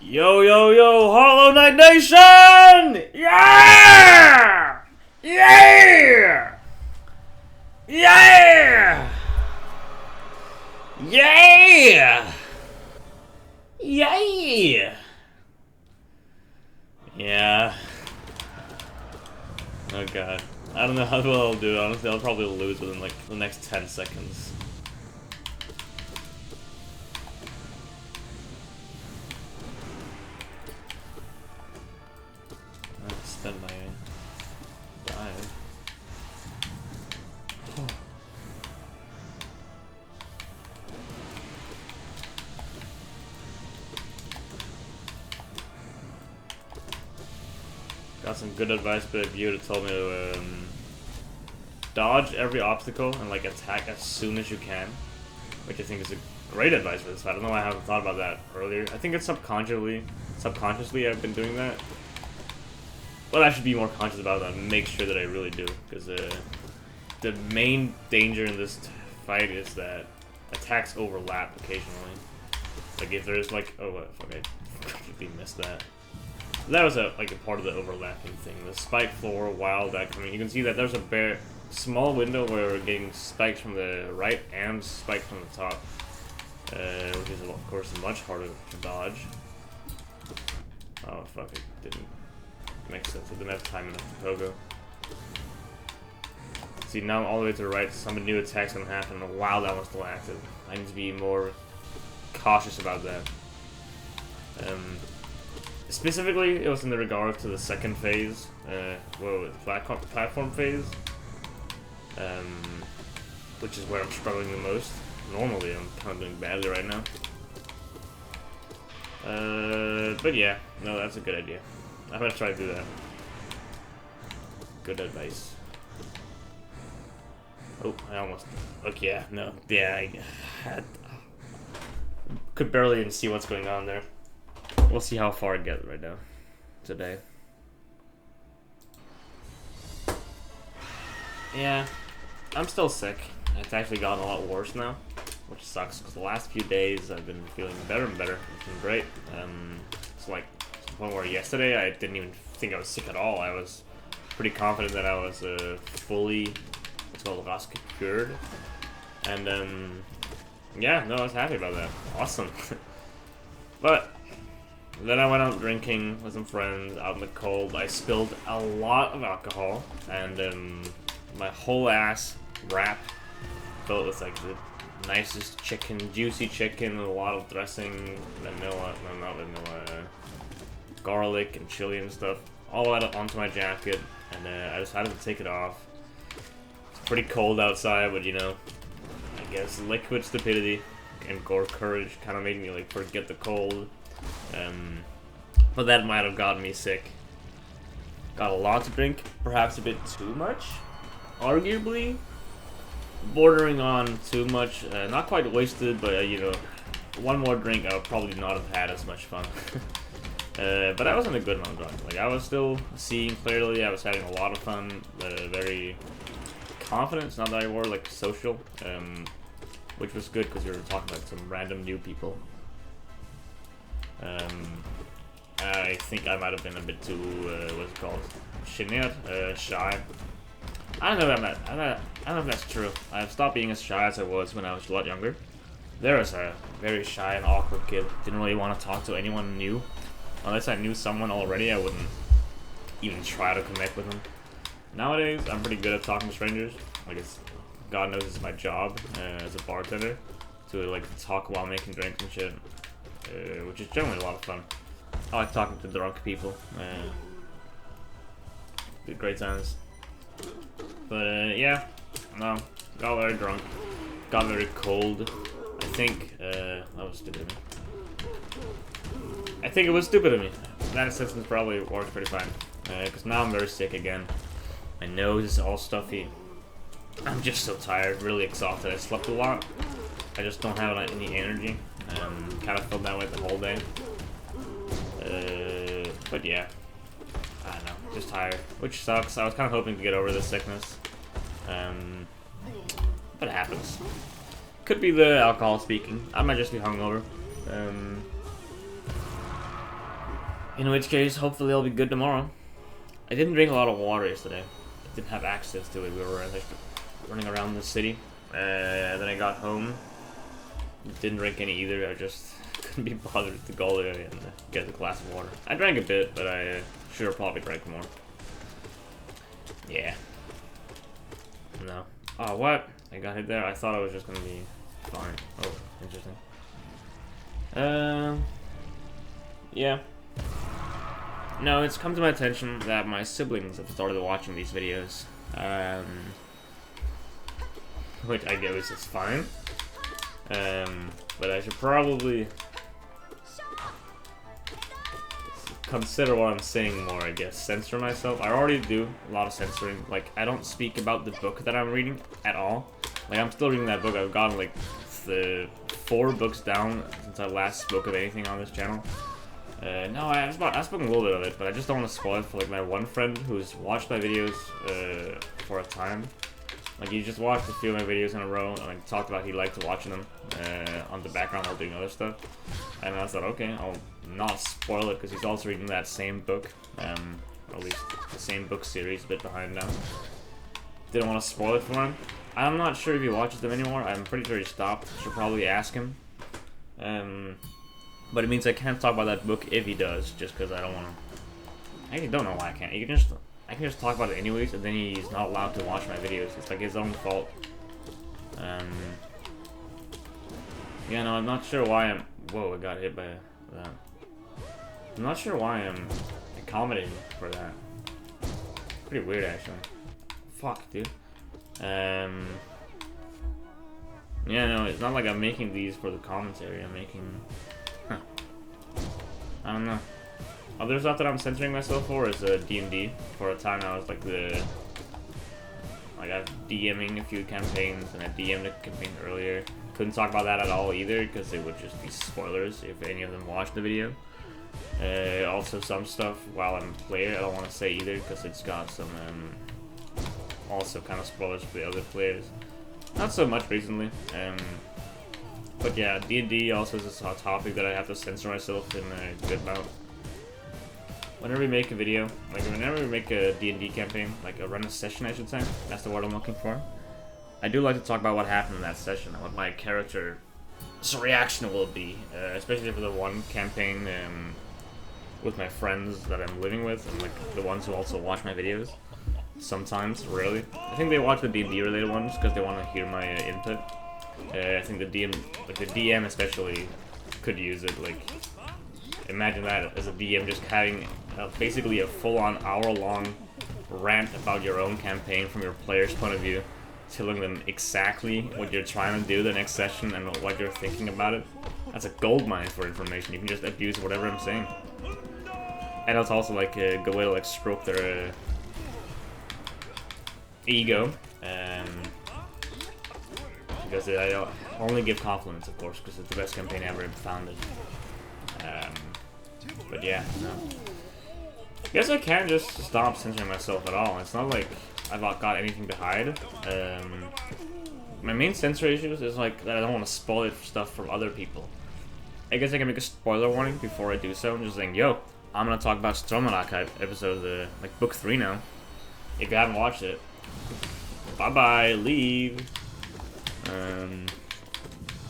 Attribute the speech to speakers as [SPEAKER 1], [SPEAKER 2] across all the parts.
[SPEAKER 1] Yo, yo, yo, Hollow Knight Nation! Yeah! Yeah! Yeah! Yeah! Yeah! Yeah. Oh god. I don't know how well I'll do. Honestly, I'll probably lose within like the next 10 seconds. I'll spend my dive. Got some good advice, but if you would have told me to dodge every obstacle and like attack as soon as you can, which I think is a great advice for this fight. I don't know why I haven't thought about that earlier. I think it's subconsciously I've been doing that. But I should be more conscious about that and make sure that I really do, because the main danger in this fight is that attacks overlap occasionally. Like if there's like, oh what, fuck, I completely missed that. That was a part of the overlapping thing. The spike floor, while that coming, you can see that there's a small window where we're getting spikes from the right and spikes from the top, which is of course much harder to dodge. Oh fuck, it didn't make sense. I didn't have time enough to pogo. See, now I'm all the way to the right. Some new attack's gonna happen while that one's still active. I need to be more cautious about that. Specifically, it was in the regard to the second phase, platform phase, which is where I'm struggling the most. Normally, I'm kind of doing badly right now. But yeah, no, that's a good idea. I'm gonna try to do that. Good advice. Oh, I almost. Okay, yeah, no, yeah, I could barely even see what's going on there. We'll see how far it gets right now, today. Yeah, I'm still sick. It's actually gotten a lot worse now, which sucks, because the last few days I've been feeling better and better. It's been great. It's like to the point where yesterday I didn't even think I was sick at all. I was pretty confident that I was fully, what's called Rask cured. And yeah, no, I was happy about that. Awesome. But then I went out drinking with some friends out in the cold. I spilled a lot of alcohol, and my whole ass wrap filled with like the nicest chicken, juicy chicken, with a lot of dressing, vanilla, no, not vanilla, garlic and chili and stuff, all out onto my jacket, and I decided to take it off. It's pretty cold outside, but you know, I guess liquid stupidity and gore courage kind of made me like forget the cold. But that might have gotten me sick. Got a lot to drink, perhaps a bit too much, arguably bordering on too much. Not quite wasted, but you know, one more drink I would probably not have had as much fun. But I wasn't a good amount drunk. Like I was still seeing clearly. I was having a lot of fun. Very confident. It's not that I were like social, which was good because we were talking about some random new people. I think I might have been a bit too, what's it called? Shy. I don't know if I don't know if that's true. I've stopped being as shy as I was when I was a lot younger. There was a very shy and awkward kid. Didn't really want to talk to anyone new. Unless I knew someone already, I wouldn't even try to connect with them. Nowadays, I'm pretty good at talking to strangers. Like God knows it's my job as a bartender to like talk while making drinks and shit. Which is generally a lot of fun. I like talking to drunk people. Good, great times. But yeah, no, got very drunk, got very cold. I think that was stupid of me. I think it was stupid of me. That assistance probably worked pretty fine. Because now I'm very sick again. My nose is all stuffy. I'm just so tired, really exhausted. I slept a lot. I just don't have any energy. Kind of felt that way the whole day. But yeah, I don't know, just tired, which sucks. I was kind of hoping to get over this sickness, but it happens. Could be the alcohol speaking. I might just be hungover. In which case, hopefully I'll be good tomorrow. I didn't drink a lot of water yesterday. I didn't have access to it. We were like running around the city. Then I got home. Didn't drink any either. I just couldn't be bothered to go there and get a glass of water. I drank a bit, but I should have probably drank more. Yeah. No. Oh, what? I got hit there? I thought I was just gonna be fine. Oh, interesting. Yeah. No, it's come to my attention that my siblings have started watching these videos. Which I guess is fine. But I should probably consider what I'm saying more, I guess. Censor myself. I already do a lot of censoring. Like, I don't speak about the book that I'm reading at all. Like, I'm still reading that book. I've gotten, like, the 4 books down since I last spoke of anything on this channel. No, I've spoken a little bit of it, but I just don't want to spoil it for, like, my one friend who's watched my videos, for a time. Like, he just watched a few of my videos in a row, and like, talked about he liked watching them, on the background while doing other stuff. And I thought, okay, I'll not spoil it, because he's also reading that same book, or at least the same book series, a bit behind now. Didn't want to spoil it for him. I'm not sure if he watches them anymore. I'm pretty sure he stopped. Should probably ask him. But it means I can't talk about that book if he does, just because I don't want to. I actually don't know why I can't. I can just talk about it anyways, and then he's not allowed to watch my videos. It's like his own fault. Yeah, no, I'm not sure why I'm. Whoa, I got hit by that. I'm not sure why I'm accommodating for that. Pretty weird, actually. Fuck, dude. Yeah, no, it's not like I'm making these for the commentary. I'm making. Huh. I don't know. Other stuff that I'm censoring myself for is D&D. For a time, I was like I was DMing a few campaigns, and I DM'd a campaign earlier. Couldn't talk about that at all either, because it would just be spoilers if any of them watched the video. Also, some stuff while I'm playing, I don't want to say either, because it's got some also kind of spoilers for the other players. Not so much recently. But yeah, D&D also is a topic that I have to censor myself in a good amount. Whenever we make a video, like whenever we make a D&D campaign, like a run a session, I should say, that's the word I'm looking for. I do like to talk about what happened in that session and what my character's reaction will be, especially for the one campaign with my friends that I'm living with, and like the ones who also watch my videos. Sometimes, rarely. I think they watch the D&D related ones because they want to hear my input. I think the DM especially could use it. Like, imagine that as a DM, just having basically a full-on hour-long rant about your own campaign from your player's point of view, telling them exactly what you're trying to do the next session and what you're thinking about it. That's a goldmine for information. You can just abuse whatever I'm saying. And it's also like a good way to like stroke their ego, because I only give compliments, of course, because it's the best campaign ever founded. But yeah, no. I guess I can't just stop censoring myself at all. It's not like I've got anything to hide. My main censor issues is like that I don't want to spoil stuff from other people. I guess I can make a spoiler warning before I do so. I'm just saying, yo, I'm gonna talk about Stormlight Archive episode, like book 3 now. If you haven't watched it, bye-bye, leave.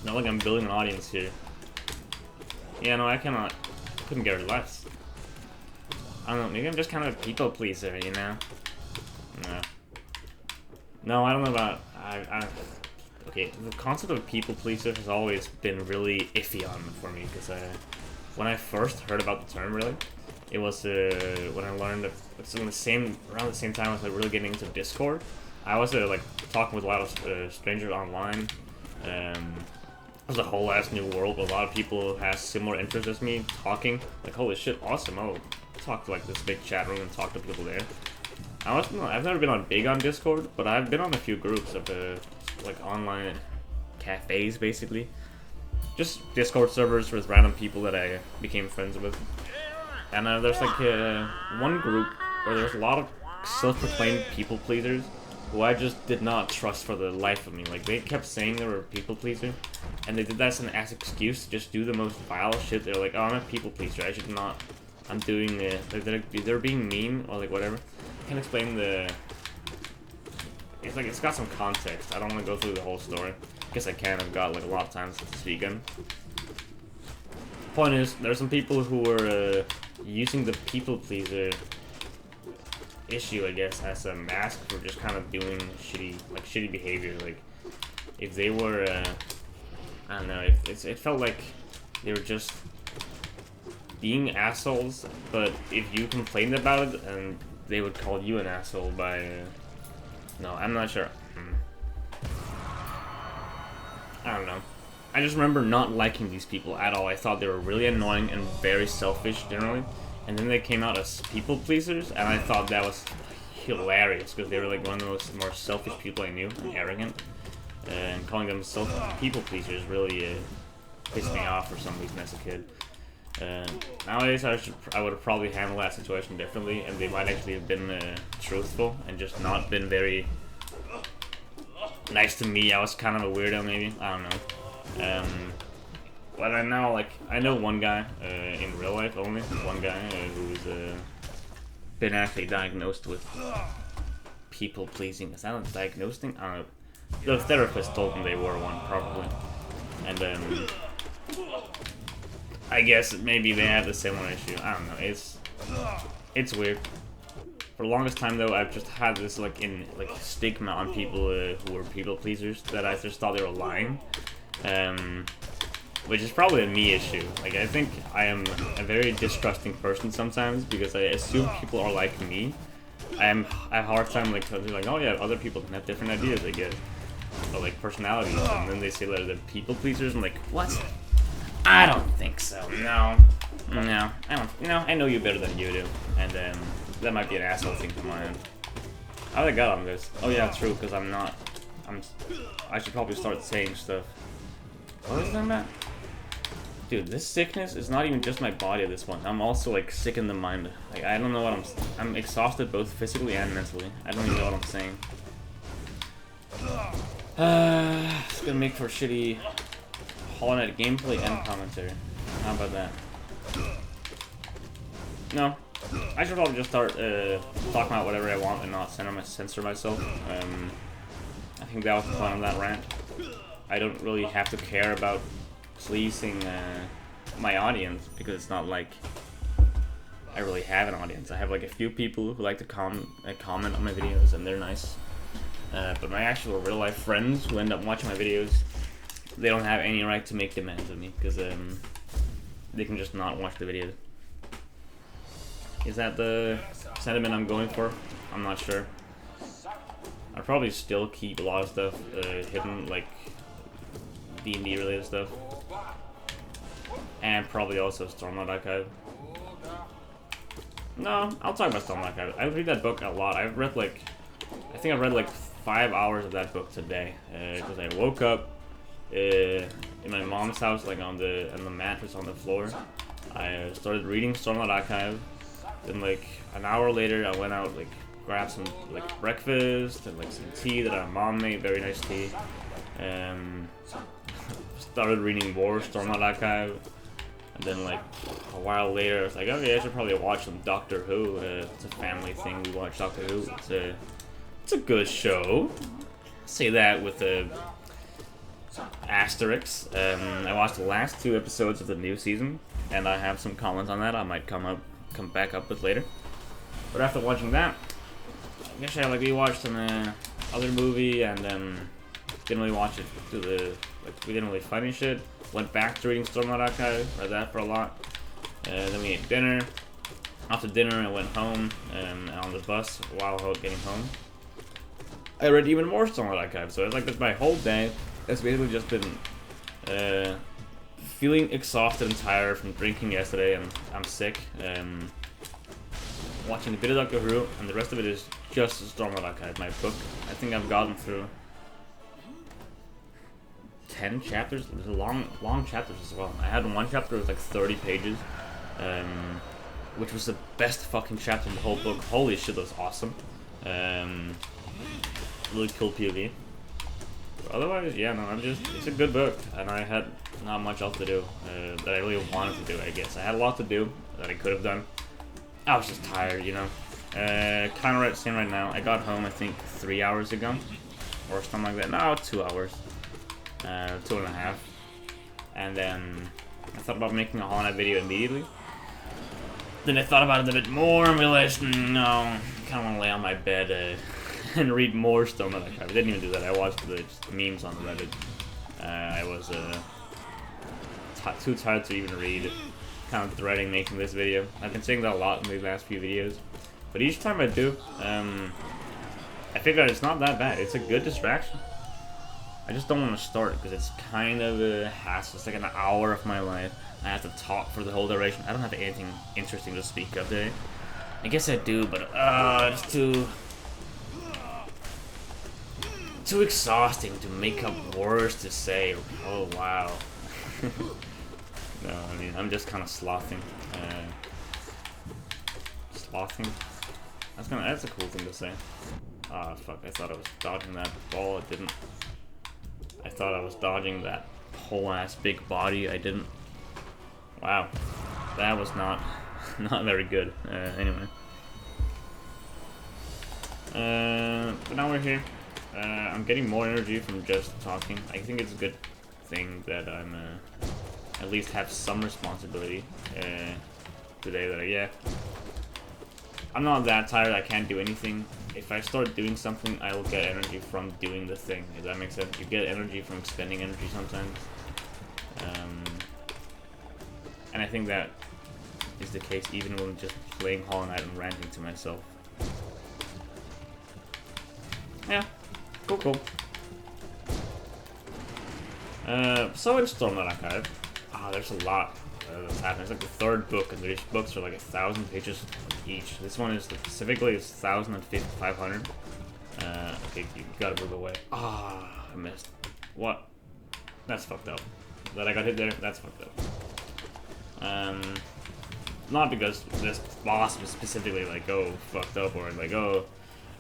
[SPEAKER 1] Not like I'm building an audience here. Yeah, no, I couldn't get less. I don't know, maybe I'm just kind of a people pleaser, you know? No, I don't know about, okay, the concept of people pleaser has always been really iffy on for me, because when I first heard about the term, really, it was when I learned that it's around the same time I was like really getting into Discord. I was like talking with a lot of strangers online. It was a whole ass new world with a lot of people who have similar interests as me talking. Like, holy shit, awesome! I'll talk to like this big chat room and talk to people there. I've never been on big on Discord, but I've been on a few groups of like online cafes, basically. Just Discord servers with random people that I became friends with. And there's like one group where there's a lot of self-proclaimed people pleasers who I just did not trust for the life of me. Like, they kept saying they were a people pleaser, and they did that as an excuse to just do the most vile shit. They're like, oh, I'm a people pleaser, I'm I'm doing they're being mean or like whatever. I can explain the. It's like it's got some context. I don't want to go through the whole story. I guess I can. I've got like a lot of time since this weekend. Point is, there's some people who were using the people pleaser issue, I guess, as a mask for just kind of doing shitty behavior. Like if they were, I don't know, it felt like they were just being assholes. But if you complained about it, and they would call you an asshole by. No, I'm not sure. I don't know. I just remember not liking these people at all. I thought they were really annoying and very selfish generally. And then they came out as people pleasers, and I thought that was hilarious because they were like one of the more selfish people I knew, and arrogant. And calling them people pleasers really pissed me off for some reason as a kid. Nowadays, I would have probably handled that situation differently, and they might actually have been truthful and just not been very nice to me. I was kind of a weirdo, maybe. I don't know. But I know, like, I know one guy in real life only. One guy who's been actually diagnosed with people pleasing. Is that a diagnosing? I don't know. The therapist told them they were one, probably. And I guess maybe they have the similar issue. I don't know. It's weird. For the longest time though, I've just had this like stigma on people who were people pleasers that I just thought they were lying, which is probably a me issue. Like I think I am a very distrusting person sometimes because I assume people are like me. I have a hard time like telling like, oh yeah, other people can have different ideas, I guess, or like personalities, and then they say that they're people pleasers. I'm like, what? I don't think so. No, I don't. You know, I know you better than you do, and that might be an asshole thing from my end. How did I get on this? Oh yeah, true. Because I should probably start saying stuff. What is that, man? Dude, this sickness is not even just my body at this point. I'm also like sick in the mind. Like I don't know what I'm exhausted both physically and mentally. I don't even know what I'm saying. It's gonna make for shitty HalloWest gameplay and commentary. How about that? No, I should probably just start talking about whatever I want and not censor myself. I think that was the point of that rant. I don't really have to care about pleasing my audience because it's not like I really have an audience. I have like a few people who like to comment on my videos, and they're nice. But my actual real life friends who end up watching my videos, they don't have any right to make demands of me because they can just not watch the videos. Is that the sentiment I'm going for? I'm not sure. I'll probably still keep a lot of stuff hidden, like D&D related stuff, and probably also Stormlight Archive. No, I'll talk about Stormlight Archive. I read that book a lot. I think I've read like 5 hours of that book today because I woke up in my mom's house, like on the mattress on the floor. I started reading Stormlight Archive. Then like an hour later, I went out, like grabbed some like breakfast and like some tea that our mom made, very nice tea. Started reading more Stormlight Archive, and then like a while later, I was like, okay, I should probably watch some Doctor Who. It's a family thing. We watch Doctor Who. It's a good show. Say that with a asterisk. I watched the last 2 episodes of the new season, and I have some comments on that. I might come back up with later. But after watching that, I guess I like rewatched an other movie, and didn't really watch it we didn't really finish it. Went back to reading Stormlight Archive, read that for a lot. Then we ate dinner. After dinner, I went home, and on the bus while getting home, I read even more Stormlight Archive. So it's like my whole day. It's basically just been feeling exhausted and tired from drinking yesterday, and I'm sick. Watching a bit of Doctor Who, and the rest of it is just Stormlight Archive, my book. I think I've gotten through 10 chapters. There's long chapters as well. I had one chapter with like 30 pages, which was the best fucking chapter in the whole book. Holy shit, that was awesome. Really cool POV. But otherwise, yeah, no, it's a good book, and I had not much else to do that I really wanted to do, I guess. I had a lot to do that I could have done, I was just tired, you know. Kind of saying right now, I got home I think 3 hours ago, or something like that. No, 2 hours, 2.5. And then I thought about making a Hollow Knight video immediately. Then I thought about it a bit more and realized, no, I kind of want to lay on my bed and read more Stone Knight Archive. I didn't even do that. I watched the memes on Reddit. I was too tired to even read. Kind of dreading making this video. I've been saying that a lot in the last few videos, but each time I do, I figure it's not that bad. It's a good distraction. I just don't want to start because it's kind of a hassle. It's like an hour of my life. I have to talk for the whole duration. I don't have anything interesting to speak of today. I guess I do, but it's too exhausting to make up words to say. Oh wow. No, I mean I'm just kind of slothing. Slothing. That's a cool thing to say. Ah, fuck! I thought I was dodging that ball. I didn't. I thought I was dodging that whole ass big body. I didn't. Wow, that was not very good. Anyway, but now we're here. I'm getting more energy from just talking. I think it's a good thing that I'm at least have some responsibility today. That I'm not that tired. I can't do anything. If I start doing something, I will get energy from doing the thing. If that makes sense, you get energy from expending energy sometimes. And I think that is the case even when just playing Hollow Knight and ranting to myself. Yeah, cool. So in Stone Knight Archive, there's a lot that's happening. It's like the third book, and these books are like 1,000 pages each. This one is specifically 1,500. Okay, you gotta move away. I missed. What? That's fucked up. That I got hit there. That's fucked up. Not because this boss was specifically like, oh, fucked up, or like, oh,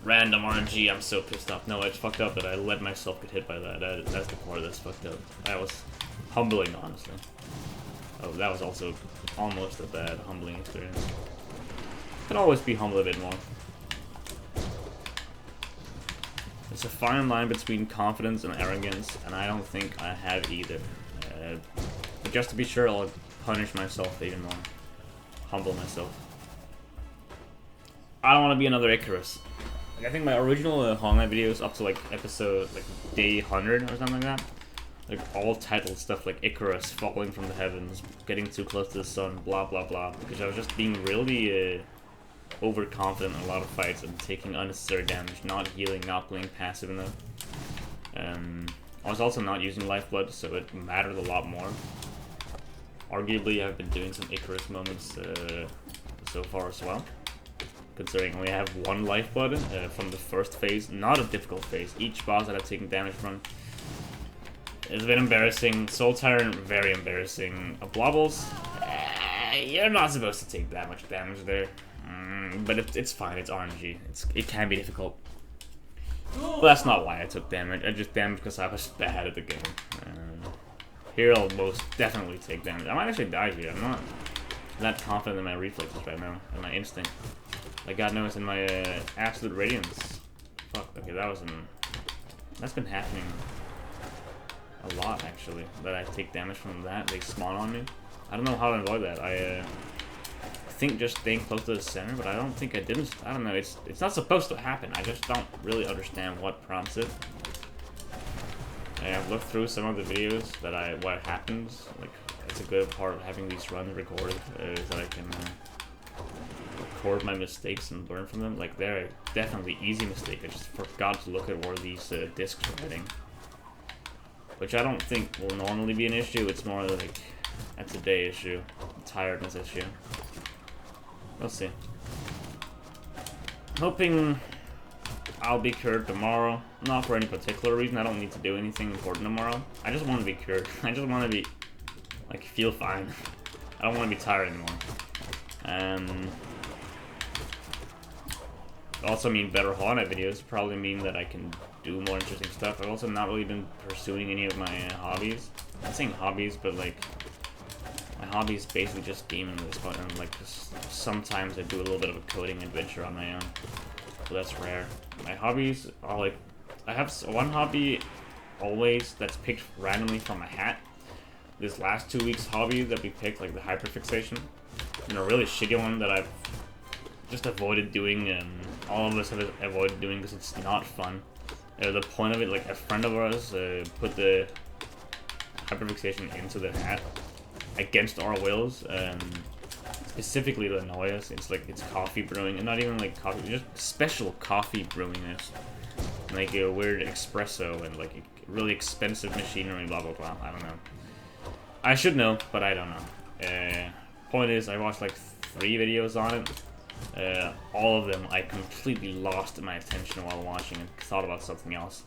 [SPEAKER 1] random RNG, I'm so pissed off. No, it's fucked up that I let myself get hit by that. That's the part that's fucked up. That was humbling, honestly. Oh, that was also almost a bad, humbling experience. Could always be humble a bit more. There's a fine line between confidence and arrogance, and I don't think I have either. But just to be sure, I'll punish myself even more. Humble myself. I don't want to be another Icarus. Like, I think my original Hollow Knight videos up to like episode, like day 100 or something like that, like all titled stuff like Icarus falling from the heavens, getting too close to the sun, blah blah blah, because I was just being really overconfident in a lot of fights and taking unnecessary damage, not healing, not playing passive enough. I was also not using lifeblood, so it mattered a lot more. Arguably, I've been doing some Icarus moments so far as well, considering I only have one lifeblood from the first phase. Not a difficult phase. Each boss that I've taken damage from has been embarrassing. Soul Tyrant, very embarrassing. Blobbles, you're not supposed to take that much damage there. But it's fine, it's RNG. It can be difficult. But that's not why I took damage. I just damaged because I was bad at the game. Here I'll most definitely take damage. I might actually die here. I'm not that confident in my reflexes right now, and my instinct. Like God knows in my absolute radiance. Fuck, okay, that's been happening a lot actually. That I take damage from that, they spawn on me. I don't know how to avoid that. I think just staying close to the center, but I don't think I didn't. I don't know. It's not supposed to happen. I just don't really understand what prompts it. I've looked through some of the videos that what happens. Like it's a good part of having these runs recorded is that I can record my mistakes and learn from them. Like they're definitely easy mistake. I just forgot to look at where these discs are heading, which I don't think will normally be an issue. It's more like a today issue, a tiredness issue. We'll see. Hoping I'll be cured tomorrow. Not for any particular reason. I don't need to do anything important tomorrow. I just want to be cured. I just want to be, like, feel fine. I don't want to be tired anymore. Also mean better Hollow Knight videos. Probably mean that I can do more interesting stuff. I've also not really been pursuing any of my hobbies. I'm not saying hobbies, but like my hobby is basically just gaming at this point, and like sometimes I do a little bit of a coding adventure on my own, but that's rare. My hobbies are like, I have one hobby always that's picked randomly from a hat. This last 2 weeks hobby that we picked, like the hyperfixation, and a really shitty one that I've just avoided doing, and all of us have avoided doing because it's not fun. The point of it, like a friend of ours put the hyperfixation into the hat against our wills, specifically to annoy us. It's like it's coffee brewing, and not even like coffee, just special coffee brewingness, like a weird espresso and like really expensive machinery, blah blah blah. I don't know. I should know, but I don't know. Point is, I watched like 3 videos on it. All of them, I completely lost my attention while watching and thought about something else.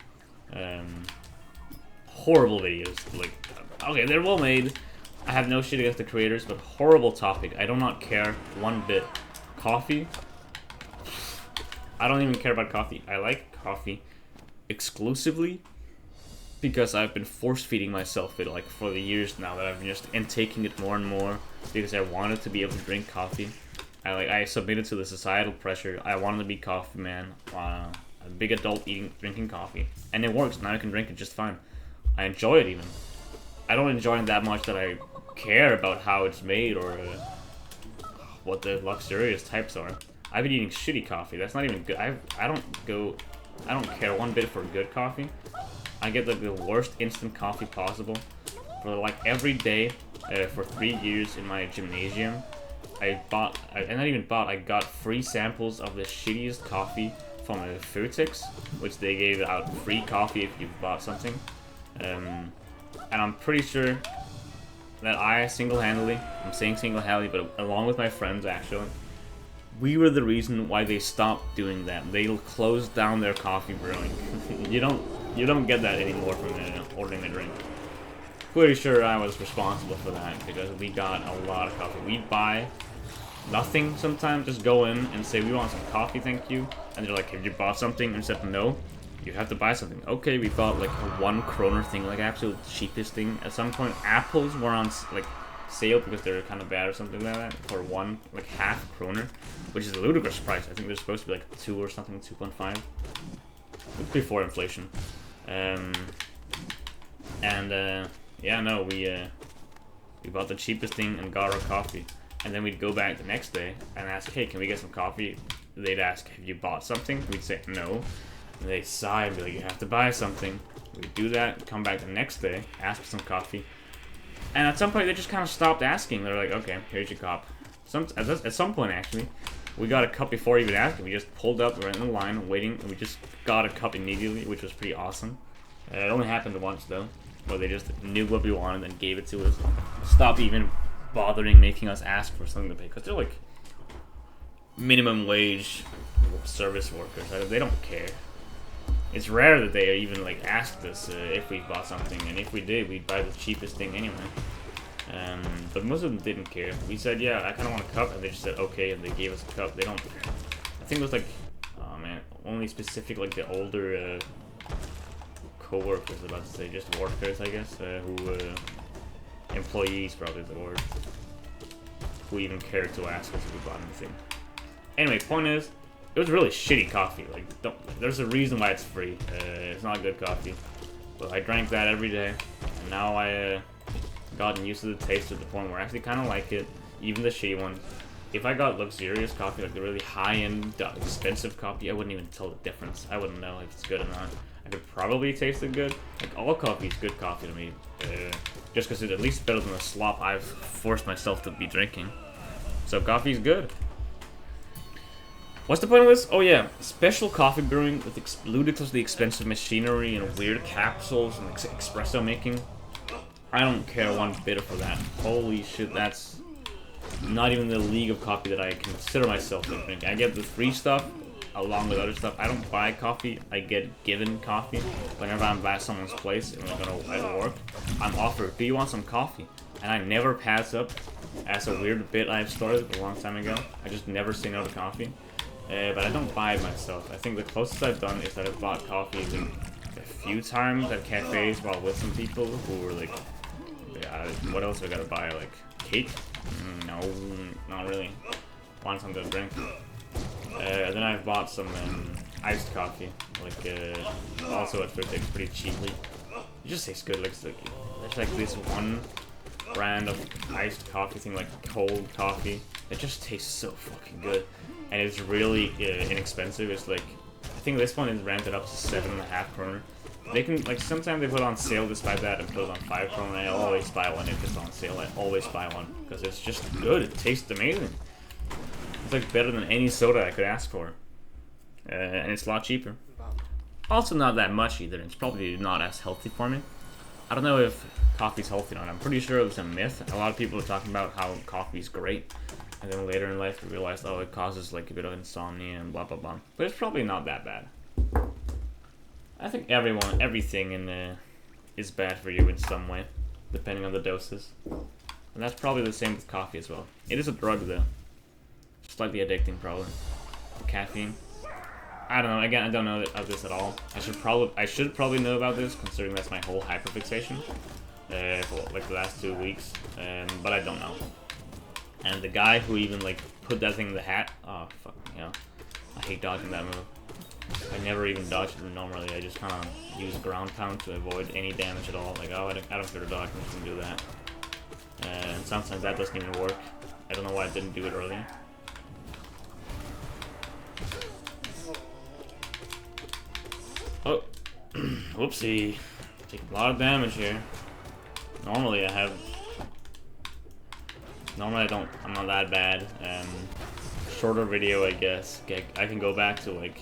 [SPEAKER 1] Horrible videos. Like, okay, they're well made. I have no shit against the creators, but horrible topic. I do not care one bit. Coffee? I don't even care about coffee. I like coffee exclusively because I've been force-feeding myself it like for the years now that I've been just intaking it more and more because I wanted to be able to drink coffee. I submitted to the societal pressure. I wanted to be coffee man, a big adult drinking coffee, and it works. Now I can drink it just fine. I enjoy it even. I don't enjoy it that much that I care about how it's made or what the luxurious types are. I've been eating shitty coffee. That's not even good. I don't care one bit for good coffee. I get like the worst instant coffee possible. For like every day, for 3 years in my gymnasium, I got free samples of the shittiest coffee from a Furtex, which they gave out free coffee if you bought something. And I'm pretty sure that I single-handedly, I'm saying single-handedly, but along with my friends actually, we were the reason why they stopped doing that. They'll close down their coffee brewing. You don't get that anymore from ordering a drink. Pretty sure I was responsible for that because we got a lot of coffee. We'd buy nothing sometimes, just go in and say we want some coffee, thank you. And they're like, have you bought something? And said no, you have to buy something. Okay, we bought like a 1 kroner thing, like absolute cheapest thing. At some point, apples were on like sale because they're kind of bad or something like that for like half kroner, which is a ludicrous price. I think they're supposed to be like 2 or something, 2.5. It's before inflation. Yeah, no, we bought the cheapest thing and got our coffee. And then we'd go back the next day and ask, hey, can we get some coffee? They'd ask, have you bought something? We'd say, no. And they'd sigh and be like, you have to buy something. We'd do that, come back the next day, ask for some coffee. And at some point, they just kind of stopped asking. They're like, okay, here's your cup. At some point, actually, we got a cup before even asking. We just pulled up, we were in the line, waiting, and we just got a cup immediately, which was pretty awesome. It only happened once, though, where they just knew what we wanted and gave it to us. Stopped even bothering making us ask for something to pay, because they're like minimum wage service workers. They don't care. It's rare that they even like asked us if we bought something, and if we did, we'd buy the cheapest thing anyway. But most of them didn't care. We said, yeah, I kind of want a cup, and they just said okay, and they gave us a cup. They don't. I think it was like, oh man, only specific like the older co-workers, about to say, just workers, I guess, who employees probably is the word, who even cared to ask us if we bought anything. Anyway, point is, it was really shitty coffee. Like, there's a reason why it's free. It's not good coffee. But I drank that every day, and now I gotten used to the taste to the point where I actually kind of like it, even the shitty ones. If I got luxurious coffee, like the really high-end, expensive coffee, I wouldn't even tell the difference. I wouldn't know if it's good or not. I could probably taste it good. Like, all coffee is good coffee to me. Just because it's at least better than the slop I've forced myself to be drinking. So coffee's good. What's the point of this? Oh yeah, special coffee brewing with ludicrously expensive machinery and weird capsules and espresso making. I don't care one bit for that. Holy shit, that's not even the league of coffee that I consider myself to drink. I get the free stuff along with other stuff. I don't buy coffee, I get given coffee. Whenever I'm at someone's place and we're gonna at work, I'm offered, do you want some coffee? And I never pass up. That's a weird bit I've started a long time ago. I just never say no to coffee. But I don't buy it myself. I think the closest I've done is that I've bought coffee a few times at cafes while with some people who were like, yeah, what else I gotta buy? Like cake? No, not really. Want something to drink. Then I've bought some iced coffee, like also at Food Takes pretty cheaply. It just tastes good. Like there's like this one brand of iced coffee thing, like cold coffee. It just tastes so fucking good, and it's really inexpensive. It's like I think this one is rented up to 7.5 kroner. They can like sometimes they put it on sale despite that and put it on 5 kroner. I always buy one if it's on sale. I always buy one because it's just good. It tastes amazing. It's like better than any soda I could ask for, and it's a lot cheaper. Also not that much either. It's probably not as healthy for me. I don't know if coffee's healthy or not. I'm pretty sure it was a myth. A lot of people are talking about how coffee's great, and then later in life we realized, oh, it causes like a bit of insomnia and blah blah blah. But it's probably not that bad. I think everything is bad for you in some way, depending on the doses. And that's probably the same with coffee as well. It is a drug though. Slightly addicting probably. Caffeine. I don't know, again, I don't know of this at all. I should probably know about this, considering that's my whole hyperfixation for like the last 2 weeks, but I don't know. And the guy who even like put that thing in the hat, oh fuck, yeah, I hate dodging that move. I never even dodge it normally. I just kind of use ground pound to avoid any damage at all. Like, oh, I don't care to dodge, I'm just gonna do that. And sometimes that doesn't even work. I don't know why I didn't do it earlier. Oh, whoopsie. Taking a lot of damage here. Normally I don't, I'm not that bad. Shorter video, I guess. I can go back to like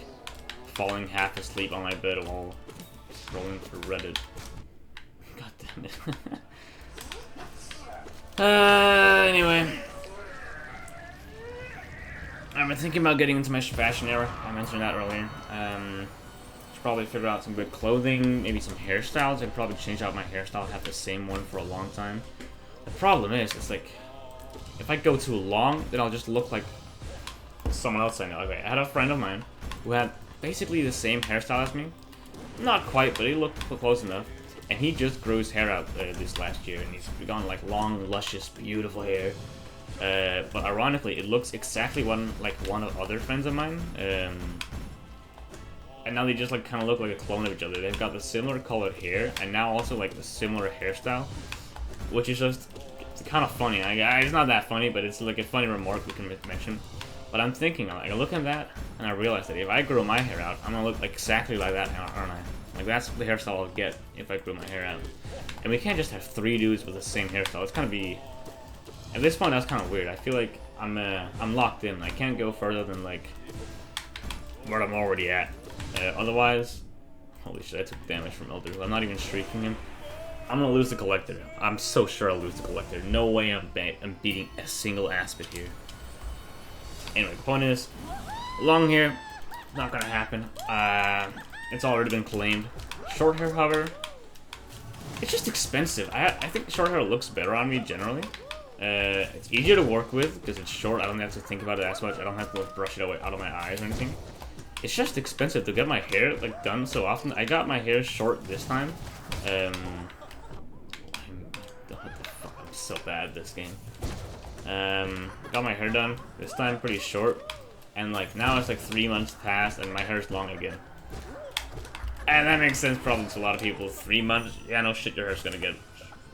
[SPEAKER 1] falling half asleep on my bed while scrolling through Reddit. God damn it. Anyway. I've been thinking about getting into my fashion era. I mentioned that earlier. Probably figure out some good clothing, maybe some hairstyles. I'd probably change out my hairstyle, have the same one for a long time. The problem is, it's like, if I go too long, then I'll just look like someone else I know. Okay, I had a friend of mine who had basically the same hairstyle as me. Not quite, but he looked close enough. And he just grew his hair out this last year, and he's gone like long, luscious, beautiful hair. But ironically, it looks exactly like one of other friends of mine. And now they just like kind of look like a clone of each other. They've got the similar colored hair, and now also like the similar hairstyle, which is just kind of funny. It's not that funny, but it's like a funny remark we can mention. But I'm thinking, like, I look at that, and I realize that if I grow my hair out, I'm gonna look exactly like that, aren't I? Like that's the hairstyle I'll get if I grew my hair out. And we can't just have 3 dudes with the same hairstyle. It's gonna be. At this point, that's kind of weird. I feel like I'm locked in. I can't go further than like where I'm already at. Otherwise, holy shit, I took damage from Elder. I'm not even streaking him. I'm gonna lose the Collector. I'm so sure I'll lose the Collector. No way I'm beating a single Aspid here. Anyway, the point is, long hair, not gonna happen. It's already been claimed. Short hair hover, it's just expensive. I think short hair looks better on me generally. It's easier to work with because it's short. I don't have to think about it as much. I don't have to brush it away out of my eyes or anything. It's just expensive to get my hair like done so often. I got my hair short this time. What the fuck? I'm so bad at this game. Got my hair done this time, pretty short, and like now it's like 3 months past and my hair's long again. And that makes sense probably to a lot of people. 3 months, yeah, no shit, your hair's gonna get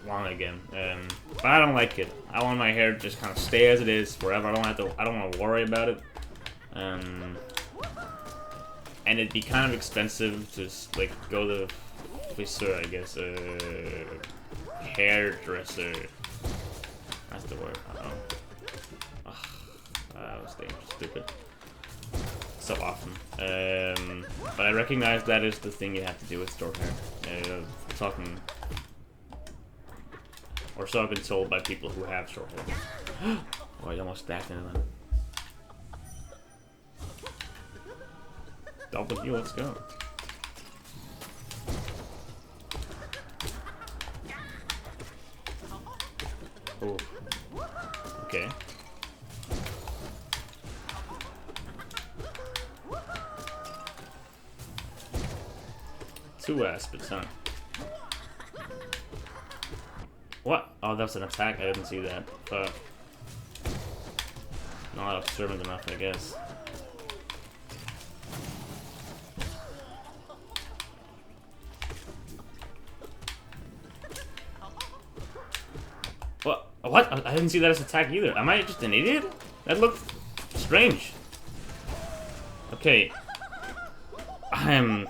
[SPEAKER 1] long again. But I don't like it. I want my hair to just kind of stay as it is forever. I don't want to worry about it. And it'd be kind of expensive to like go to friseur, I guess, hairdresser. That's the word. Ugh, that was stupid. So often. But I recognize that is the thing you have to do with short hair. Talking, or so I've been told by people who have short hair. Oh, I almost stacked into them. Double heal, let's go. Oh. Okay. Two Aspids, huh? What? Oh, that was an attack. I didn't see that. Fuck. Not observant enough, I guess. What? What? I didn't see that as an attack either. Am I just an idiot? That looked strange. Okay. I am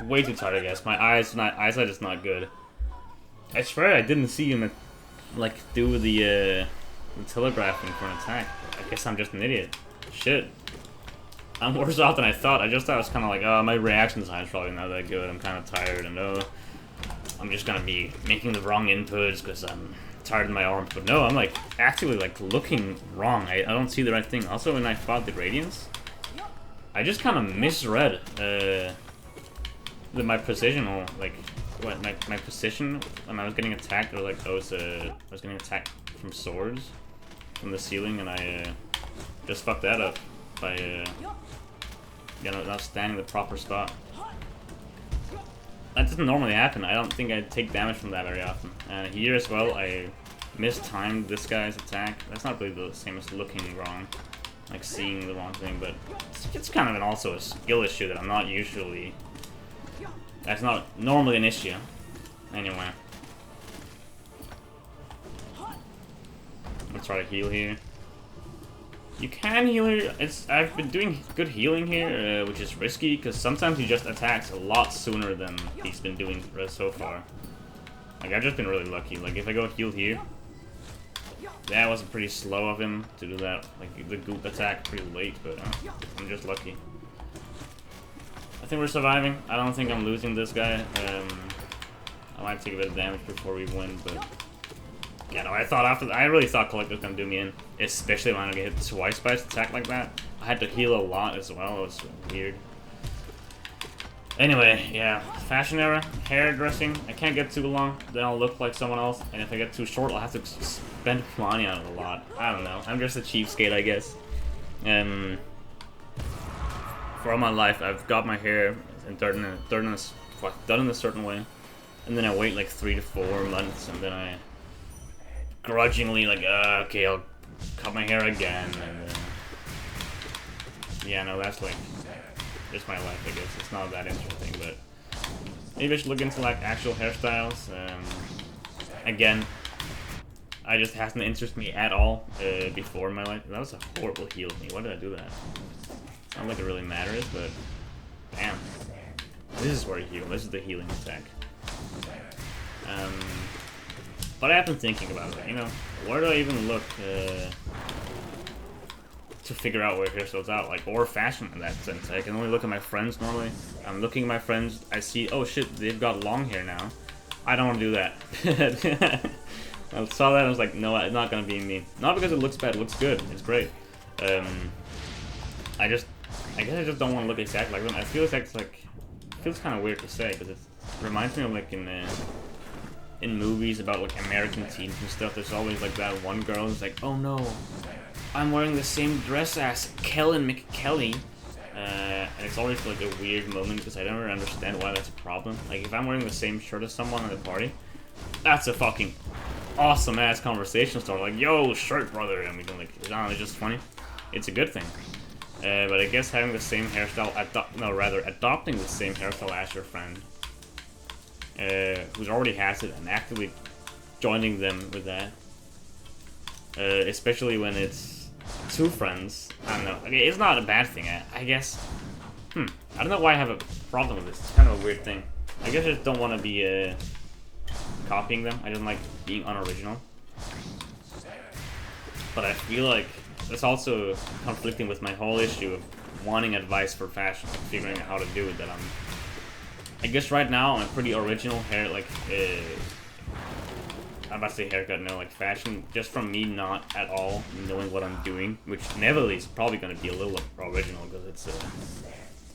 [SPEAKER 1] way too tired, I guess. My eyesight is not good. I swear I didn't see him like do the telegraphing for an attack. I guess I'm just an idiot. Shit. I'm worse off than I thought. I just thought it was kind of like, oh, my reaction time is probably not that good. I'm kind of tired, and oh, I'm just gonna be making the wrong inputs because I'm tired in my arms. But no, I'm like actively like looking wrong. I don't see the right thing. Also, when I fought the Radiance, I just kind of misread my position, or like what my position when I was getting attacked, or like I was getting attacked from swords from the ceiling, and I just fucked that up by you know, not standing in the proper spot. That doesn't normally happen. I don't think I take damage from that very often. Here as well, I mistimed this guy's attack. That's not really the same as looking wrong, like seeing the wrong thing, but it's kind of also a skill issue that I'm not usually. That's not normally an issue. Anyway. Let's try to heal here. You can heal here. I've been doing good healing here, which is risky, because sometimes he just attacks a lot sooner than he's been doing so far. Like, I've just been really lucky. Like, if I go heal here, that was pretty slow of him to do that. Like, the goop attack pretty late, but I'm just lucky. I think we're surviving. I don't think I'm losing this guy. I might take a bit of damage before we win, but yeah, no, I really thought Collector was gonna do me in, especially when I get hit twice by his attack like that. I had to heal a lot as well. It was weird. Anyway, yeah, fashion era, hairdressing. I can't get too long, then I'll look like someone else, and if I get too short, I'll have to spend money on it a lot. I don't know. I'm just a cheapskate, I guess. For all my life, I've got my hair done in a certain way, and then I wait like 3 to 4 months, and then I grudgingly like, okay, I'll cut my hair again, and yeah, no, that's like just my life, I guess. It's not that interesting, but maybe I should look into like actual hairstyles. Again, I just hasn't interested me at all before in my life. That was a horrible heal of me. Why did I do that? It's not like it really matters, but damn. This is where I heal. This is the healing attack. But I have been thinking about it, you know, where do I even look to figure out where hairstyles out, like, or fashion in that sense. I can only look at my friends normally. I'm looking at my friends, I see, oh shit, they've got long hair now. I don't want to do that. I saw that and I was like, no, it's not gonna be me. Not because it looks bad, it looks good, it's great. I guess I just don't want to look exactly like them. I feel like it's like, it feels kind of weird to say, because it reminds me of like in movies about like American teens and stuff. There's always like that one girl who's like, oh no, I'm wearing the same dress as Kellen McKelly. And it's always like a weird moment because I never understand why that's a problem. Like, if I'm wearing the same shirt as someone at a party, that's a fucking awesome ass conversation starter. Like, yo, shirt brother, and we don't like, it's just funny. It's a good thing. But I guess having the same hairstyle, adopting the same hairstyle as your friend, who already has it, and actively joining them with that, especially when it's two friends. I don't know. Okay, it's not a bad thing, I guess. I don't know why I have a problem with this. It's kind of a weird thing. I guess I just don't want to be copying them. I don't like being unoriginal. But I feel like it's also conflicting with my whole issue of wanting advice for fashion, like figuring out how to do it. That I guess right now I'm a pretty original hair, like I'm about to say haircut, no, like fashion, just from me not at all knowing what I'm doing, which inevitably is probably going to be a little original because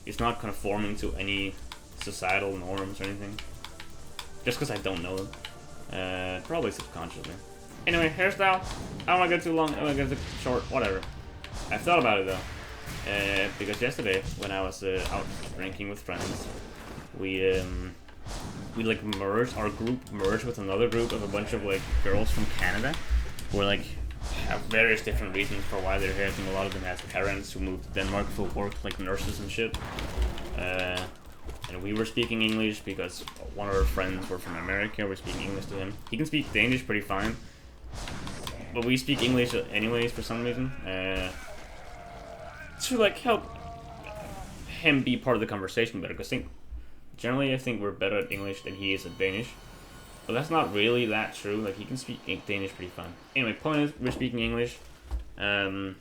[SPEAKER 1] it's not conforming to any societal norms or anything. Just because I don't know them. Probably subconsciously. Anyway, hairstyle. I don't want to go too long, I don't want to go too short, whatever. I thought about it though. Because yesterday, when I was out drinking with friends, we we like merged, our group merged with another group of a bunch of like girls from Canada, who are like have various different reasons for why they're here. I think a lot of them have parents who moved to Denmark for work, like nurses and shit. And we were speaking English because one of our friends were from America. We're speaking English to him. He can speak Danish pretty fine, but we speak English anyways for some reason. To like help him be part of the conversation better, because generally I think we're better at English than he is at Danish. But that's not really that true. Like, he can speak Danish pretty fine. Anyway, point is, we're speaking English. The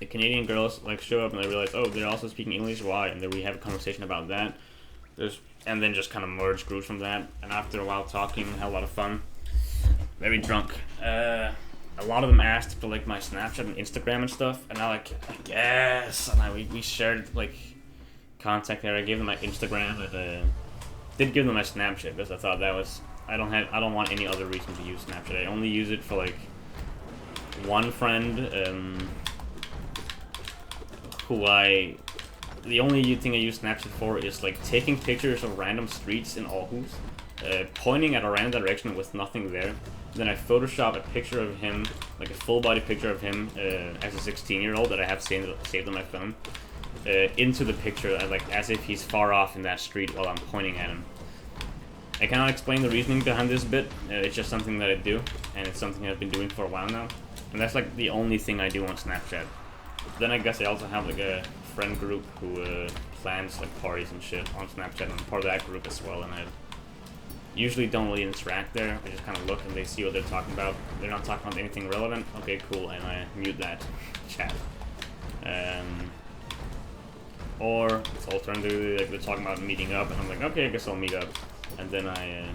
[SPEAKER 1] Canadian girls like show up and they realize, oh, they're also speaking English. Why? And then we have a conversation about that. And then just kind of merge groups from that. And after a while talking, had a lot of fun. Very drunk. A lot of them asked for like my Snapchat and Instagram and stuff, and I like, yes. And we shared like contact there. I gave them my Instagram, and did give them my Snapchat because I thought that was I don't want any other reason to use Snapchat. I only use it for like one friend the only thing I use Snapchat for is like taking pictures of random streets in Aarhus, pointing at a random direction with nothing there. Then I Photoshop a picture of him, like a full body picture of him as a 16-year-old that I have saved on my phone, into the picture, like as if he's far off in that street while I'm pointing at him. I cannot explain the reasoning behind this bit. It's just something that I do, and it's something I've been doing for a while now. And that's like the only thing I do on Snapchat. Then I guess I also have like a friend group who plans like parties and shit on Snapchat, and I'm part of that group as well. And I usually don't really interact there. I just kind of look and they see what they're talking about. They're not talking about anything relevant. Okay, cool, and I mute that chat. Or it's alternatively like they're talking about meeting up, and I'm like, okay, I guess I'll meet up, and then I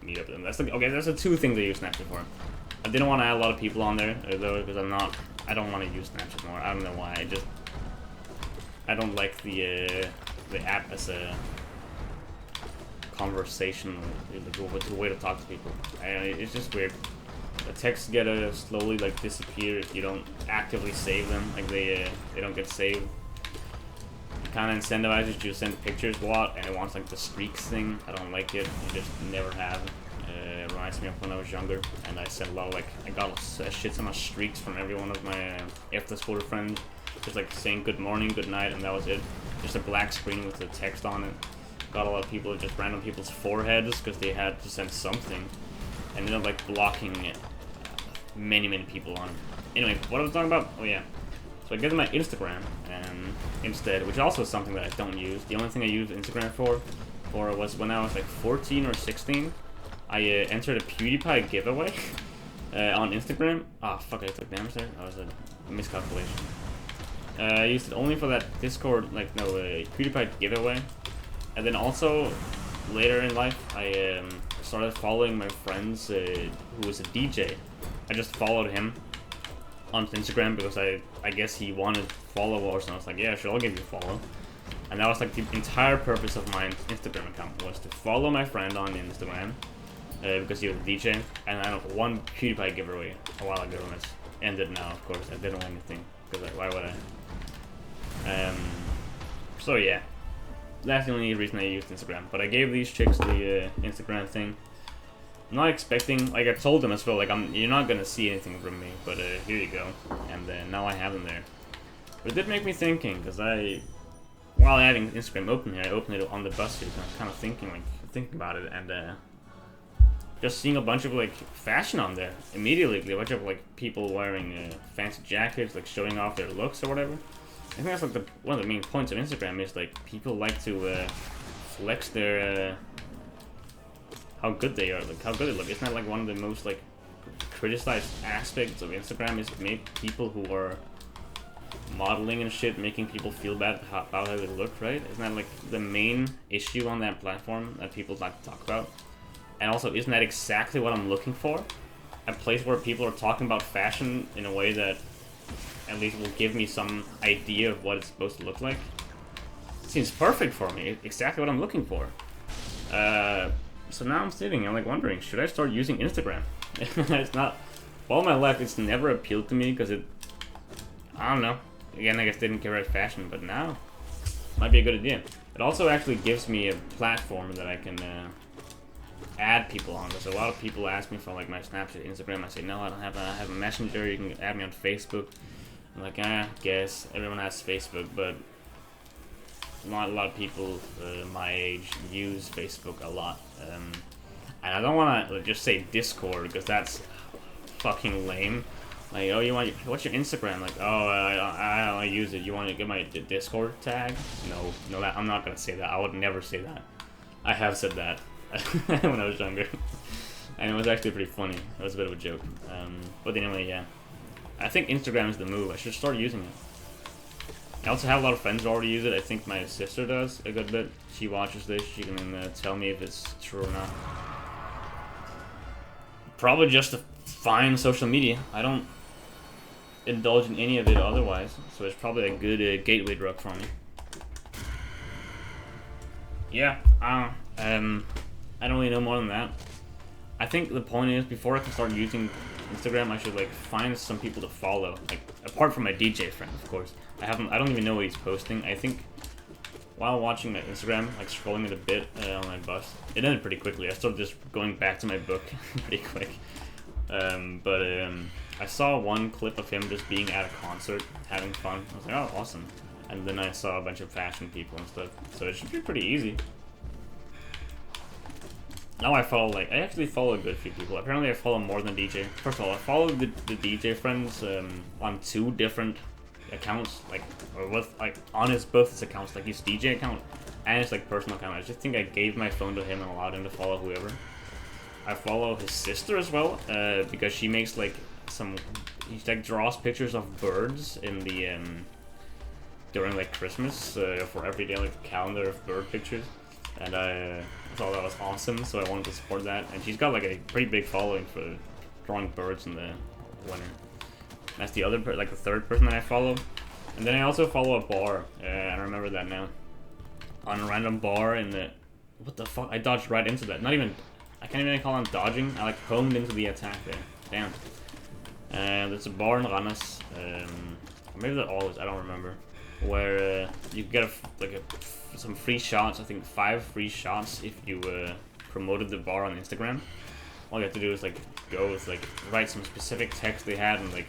[SPEAKER 1] meet up with them. That's like, okay, that's the two things I use Snapchat for. I didn't want to add a lot of people on there though, because I don't want to use Snapchat more. I don't know why. I don't like the app as a conversation, the way to talk to people. It's just weird. The texts get slowly like disappear if you don't actively save them. Like they don't get saved. It kind of incentivizes you to send pictures a lot, and it wants like the streaks thing. I don't like it. I just never have. It reminds me of when I was younger, and I sent a lot of like I got a shit ton of streaks from every one of my after school friends, just like saying good morning, good night, and that was it. Just a black screen with the text on it. Got a lot of people, just random people's foreheads because they had to send something, and ended up like blocking many people on it. Anyway, what I was talking about? Oh yeah, so I get to my Instagram instead, which also is something that I don't use. The only thing I used Instagram for was when I was like 14 or 16. I entered a PewDiePie giveaway on Instagram. Ah, fuck, I took damage there. That was a miscalculation. I used it only for that Discord, like, no, PewDiePie giveaway. And then also, later in life, I started following my friends who was a DJ. I just followed him on Instagram because I guess he wanted followers, and I was like, yeah, sure, I'll give you a follow. And that was like the entire purpose of my Instagram account, was to follow my friend on Instagram because he was a DJ, and I won PewDiePie giveaway a while ago, and it's ended now, of course. I didn't win anything, because why would I? So yeah. That's the only reason I used Instagram. But I gave these chicks the Instagram thing. I'm not expecting, like I told them as well, like you're not gonna see anything from me, but here you go. And now I have them there. But it did make me thinking, because while having Instagram open here, I opened it on the bus here, so I was kind of thinking about it, and just seeing a bunch of like fashion on there immediately, a bunch of like people wearing fancy jackets, like showing off their looks or whatever. I think that's like one of the main points of Instagram is like people like to flex their how good they are, like how good they look. Isn't that like one of the most like criticized aspects of Instagram is make people who are modeling and shit, making people feel bad about how they look, right? Isn't that like the main issue on that platform that people like to talk about? And also, isn't that exactly what I'm looking for? A place where people are talking about fashion in a way that at least will give me some idea of what it's supposed to look like. Seems perfect for me. Exactly what I'm looking for. So now I'm like wondering, should I start using Instagram? It's not. All my life, it's never appealed to me because I don't know. Again, I guess didn't care about fashion, but now might be a good idea. It also actually gives me a platform that I can add people on. Because a lot of people ask me for like my Snapchat, Instagram. I say no, I don't have that. I have a Messenger. You can add me on Facebook. I'm like, I guess everyone has Facebook, but not a lot of people my age use Facebook a lot. And I don't want to just say Discord because that's fucking lame. Like, oh, what's your Instagram? Like, oh, I don't use it. You want to get my Discord tag? No, I'm not gonna say that. I would never say that. I have said that when I was younger, and it was actually pretty funny. It was a bit of a joke. But anyway, yeah. I think Instagram is the move. I should start using it. I also have a lot of friends who already use it. I think my sister does a good bit. She watches this. She can tell me if it's true or not. Probably just a fine social media. I don't indulge in any of it otherwise, so it's probably a good gateway drug for me. Yeah, I don't really know more than that. I think the point is, before I can start using Instagram, I should like find some people to follow. Like apart from my DJ friend, of course. I don't even know what he's posting. I think while watching my Instagram, like scrolling it a bit on my bus, it ended pretty quickly. I started just going back to my book pretty quick. I saw one clip of him just being at a concert, having fun. I was like, oh, awesome. And then I saw a bunch of fashion people and stuff. So it should be pretty easy. Now I actually follow a good few people. Apparently I follow more than DJ. First of all, I follow the DJ friends on 2 different accounts, on both his accounts, like his DJ account and his like personal account. I just think I gave my phone to him and allowed him to follow whoever. I follow his sister as well, because she makes like he draws pictures of birds in the during like Christmas for every day, like a calendar of bird pictures, and I thought that was awesome, so I wanted to support that. And she's got like a pretty big following for drawing birds in the winter. That's the third person that I follow. And then I also follow a bar, and I remember that now. On a random bar in the... What the fuck? I dodged right into that. I can't even call it dodging. I like homed into the attack there. Damn. There's a bar in Rannes, or maybe they're all, I don't remember, where you get some free shots. I think 5 free shots if you promoted the bar on Instagram. All you have to do is like go with write some specific text they had and like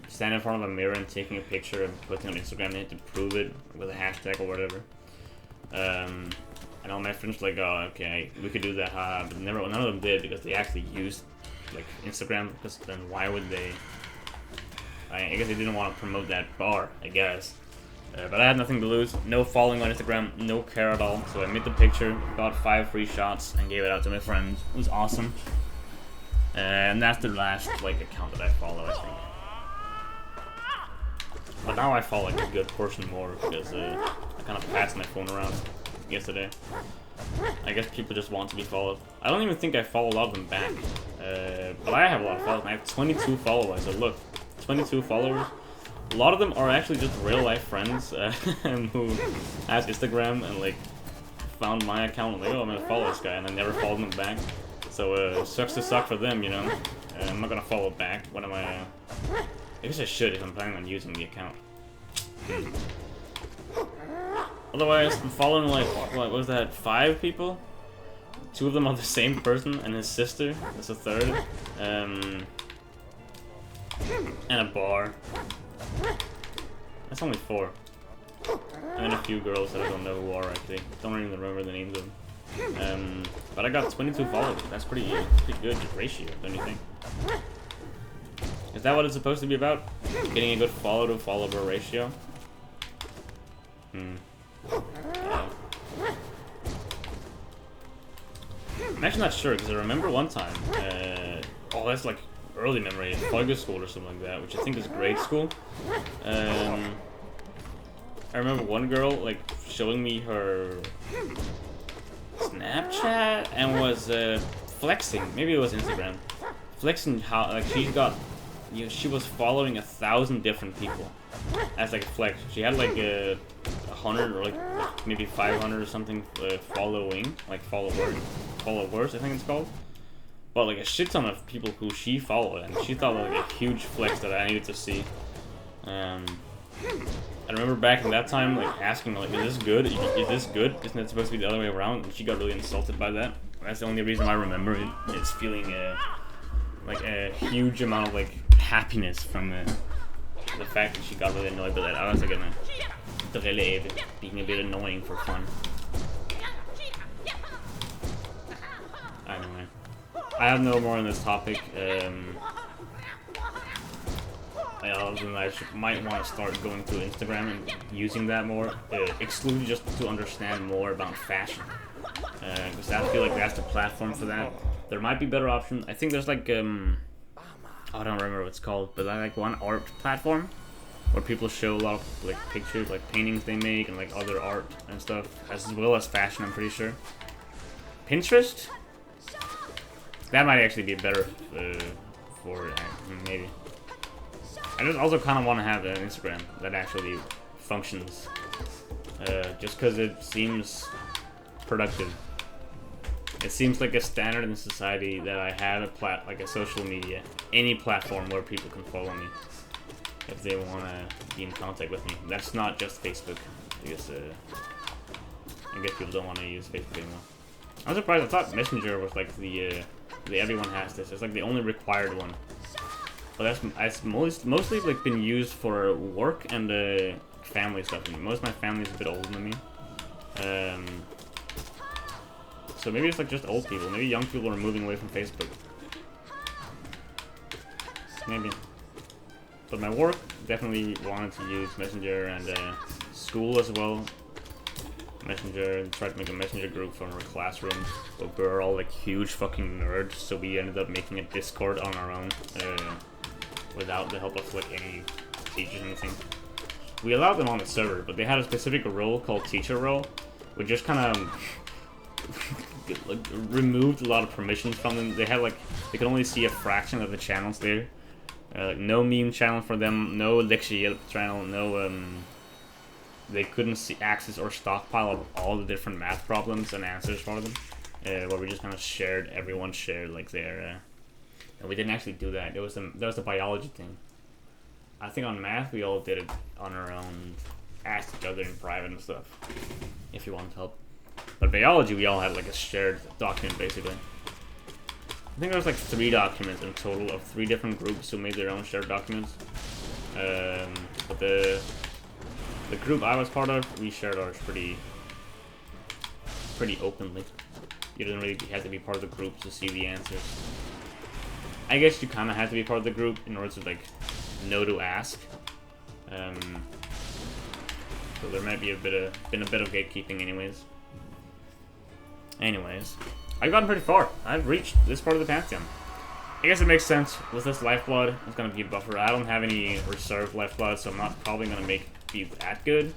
[SPEAKER 1] stand in front of a mirror and taking a picture and putting it on Instagram. They had to prove it with a hashtag or whatever. And all my friends were like, oh, okay, we could do that, haha. But none of them did because they actually used like Instagram. Because then why would they? I guess they didn't want to promote that bar, I guess. But I had nothing to lose. No following on Instagram, no care at all. So I made the picture, got 5 free shots, and gave it out to my friends. It was awesome. And that's the last account that I follow, I think. But now I follow a good portion more because I kind of passed my phone around yesterday. I guess people just want to be followed. I don't even think I follow a lot of them back. But I have a lot of followers. I have 22 followers. So look, 22 followers. A lot of them are actually just real life friends who has Instagram and found my account and oh, I'm gonna follow this guy, and I never followed them back. So sucks to suck for them, you know. I'm not gonna follow back. What am I guess I should if I'm planning on using the account. Otherwise, I'm following what was that, 5 people? 2 of them are the same person, and his sister. That's a 3rd. And a bar. That's only 4. And then a few girls that I don't know who are actually. Don't even remember the names of them. But I got 22 followers. That's pretty good ratio, don't you think? Is that what it's supposed to be about? Getting a good follow to follower ratio? I'm actually not sure because I remember one time. That's like early memory, Fogger school or something like that, which I think is grade school. I remember one girl showing me her Snapchat and was flexing. Maybe it was Instagram. Flexing how she was following 1,000 different people as a flex. She had 100 or maybe 500 or something following, followers I think it's called. But a shit ton of people who she followed, and she thought a huge flex that I needed to see. I remember back in that time, like, asking, like, is this good? Is this good? Isn't it supposed to be the other way around? And she got really insulted by that. That's the only reason I remember it, is feeling, like, a huge amount of, like, happiness from the fact that she got really annoyed by that. I was, like, gonna relate it being a bit annoying for fun. Anyway. I have no more on this topic. I might want to start going to Instagram and using that more, exclusively just to understand more about fashion. Because I feel like that's the platform for that. There might be better options. I think there's like, I don't remember what it's called, but like one art platform where people show a lot of like pictures, like paintings they make and like other art and stuff, as well as fashion, I'm pretty sure. Pinterest? That might actually be better for maybe. I just also kind of want to have an Instagram that actually functions, just because it seems productive. It seems like a standard in society that I have like a social media, any platform where people can follow me if they want to be in contact with me. That's not just Facebook, because I guess people don't want to use Facebook anymore. I'm surprised. I thought Messenger was like the everyone has this. It's like the only required one. But that's mostly like been used for work and family stuff. And most of my family is a bit older than me. So maybe it's like just old people. Maybe young people are moving away from Facebook. Maybe. But my work definitely wanted to use Messenger, and school as well. Messenger, and tried to make a Messenger group for our classroom, but we were all like huge fucking nerds, so we ended up making a Discord on our own, without the help of like any teachers or anything. We allowed them on the server, but they had a specific role called teacher role, which just kind of like, removed a lot of permissions from them. They had like, they could only see a fraction of the channels there. Like no meme channel for them, no Lexia channel, no they couldn't see access or stockpile of all the different math problems and answers for them. Where we just kind of shared, everyone shared like their, and we didn't actually do that. That was the biology thing. I think on math we all did it on our own, asked each other in private and stuff, if you wanted help. But biology we all had like a shared document basically. I think there was like 3 documents in total of 3 different groups who made their own shared documents. But the group I was part of, we shared ours pretty openly. You didn't really have to be part of the group to see the answers. I guess you kind of had to be part of the group in order to like know to ask. So there might be been a bit of gatekeeping anyways. I've gotten pretty far. I've reached this part of the Pantheon. I guess it makes sense. With this lifeblood, it's gonna be a buffer. I don't have any reserved lifeblood, so I'm not probably gonna be that good.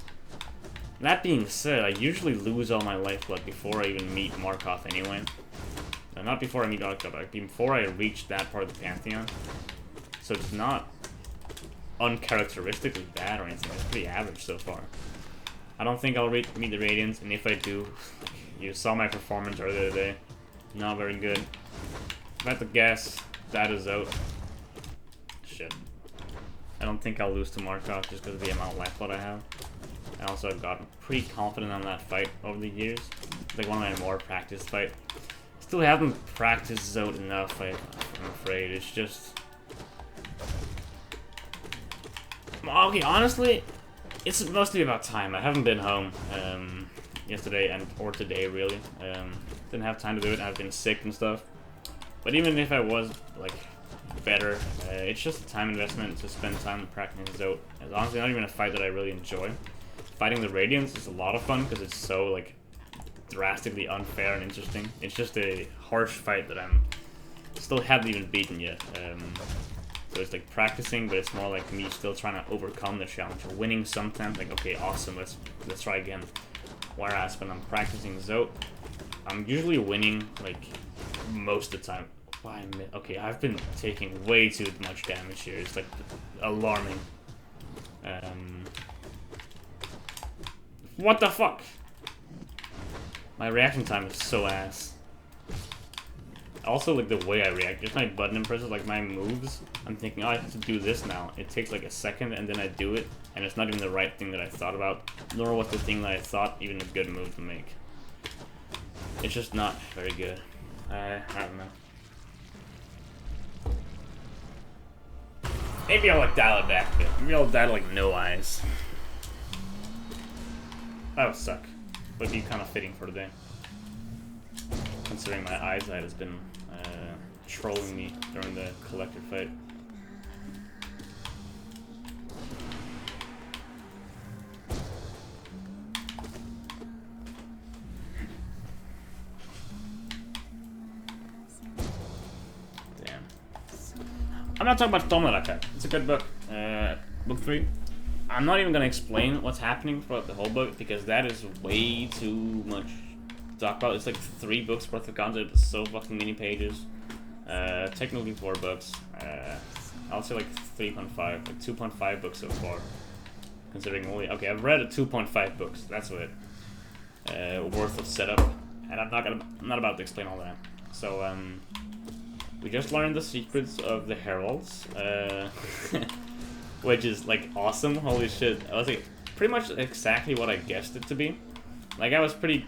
[SPEAKER 1] That being said, I usually lose all my lifeblood before I even meet Markov anyway. No, not before I meet Markov, but before I reach that part of the Pantheon. So it's not uncharacteristically bad or anything. It's pretty average so far. I don't think I'll meet the Radiance, and if I do, you saw my performance earlier today. Not very good. If I have to guess, that is out. Shit. I don't think I'll lose to Markov just because of the amount of lifeblood I have. And also I've gotten pretty confident on that fight over the years. It's like one of my more practiced fights. Still haven't practiced Zote enough, I'm afraid. It's just... Okay, honestly, it's mostly about time. I haven't been home yesterday or today, really. Didn't have time to do it. I've been sick and stuff. But even if I was, like, better, it's just a time investment to spend time practicing Zote. It's honestly not even a fight that I really enjoy. Fighting the Radiance is a lot of fun because it's so, like, drastically unfair and interesting. It's just a harsh fight that I'm still haven't even beaten yet. So it's like practicing, but it's more like me still trying to overcome the challenge or winning sometimes. Like, okay, awesome, let's try again. Whereas when I'm practicing Zote, I'm usually winning like most of the time. Okay, I've been taking way too much damage here. It's like alarming. What the fuck? My reaction time is so ass. Also, like, the way I react, just my button presses, like, my moves, I'm thinking, oh, I have to do this now. It takes, like, a second, and then I do it, and it's not even the right thing that I thought about, nor was the thing that I thought even a good move to make. It's just not very good. I don't know. Maybe I'll like dial it back a bit. Maybe I'll dial like no eyes. That would suck. Would be kind of fitting for today, considering my eyesight has been trolling me during the collector fight. Damn. I'm not talking about Tomodachi. It's a good book. Book 3. I'm not even gonna explain what's happening throughout the whole book because that is way too much to talk about. It's like 3 books worth of content. It's so fucking many pages. Technically 4 books. I'll say like 3.5, like 2.5 books so far. Considering only I've read 2.5 books. That's what worth of setup, and I'm not about to explain all that. So we just learned the secrets of the heralds. Which is like awesome. Holy shit! I was like pretty much exactly what I guessed it to be. Like I was pretty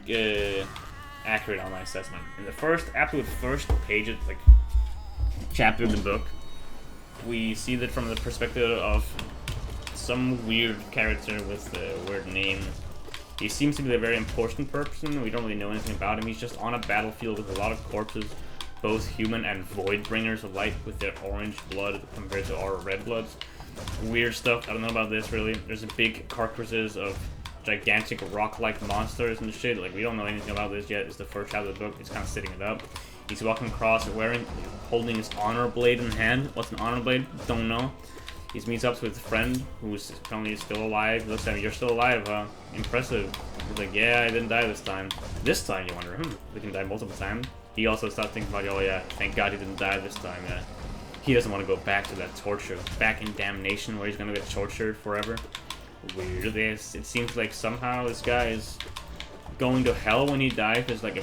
[SPEAKER 1] accurate on my assessment. In the absolute first page, like chapter of the book, we see that from the perspective of some weird character with a weird name. He seems to be a very important person. We don't really know anything about him. He's just on a battlefield with a lot of corpses, both human and void bringers of light, with their orange blood compared to our red bloods. Weird stuff. I don't know about this really. There's a big carcasses of gigantic rock-like monsters and shit. Like we don't know anything about this yet. It's the first chapter of the book. It's kind of setting it up. He's walking across, holding his honor blade in hand. What's an honor blade? Don't know. He meets up with a friend who's apparently still alive. He looks at him. You're still alive, huh? Impressive. He's like, yeah, I didn't die this time. This time, you wonder, we can die multiple times. He also starts thinking about, oh yeah, thank God he didn't die this time. Yeah. He doesn't want to go back to that torture, back in damnation where he's gonna get tortured forever. Weird. It seems like somehow this guy is going to hell when he dies. It's like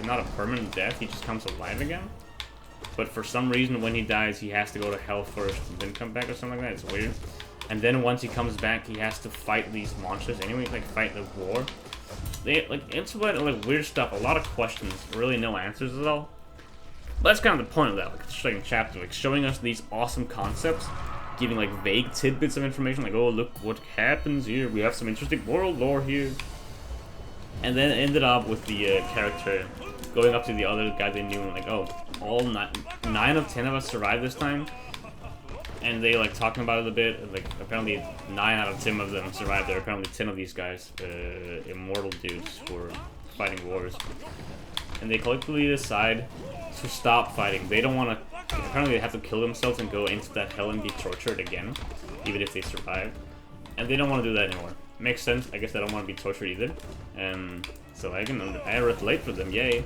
[SPEAKER 1] not a permanent death. He just comes alive again. But for some reason, when he dies, he has to go to hell first and then come back or something like that. It's weird. And then once he comes back, he has to fight these monsters anyway, like fight the war. It's like weird stuff. A lot of questions, really no answers at all. But that's kind of the point of that, like the second chapter, like showing us these awesome concepts, giving like vague tidbits of information, like, oh, look what happens here. We have some interesting world lore here. And then ended up with the character going up to the other guy they knew and like, oh, all 9 of 10 of us survived this time. And they like talking about it a bit, and, like apparently 9 out of 10 of them survived. There are apparently 10 of these guys, immortal dudes who are fighting wars. And they collectively decide to stop fighting. They don't want to, apparently they have to kill themselves and go into that hell and be tortured again, even if they survive. And they don't want to do that anymore. Makes sense. I guess they don't want to be tortured either. So I relate for them, yay.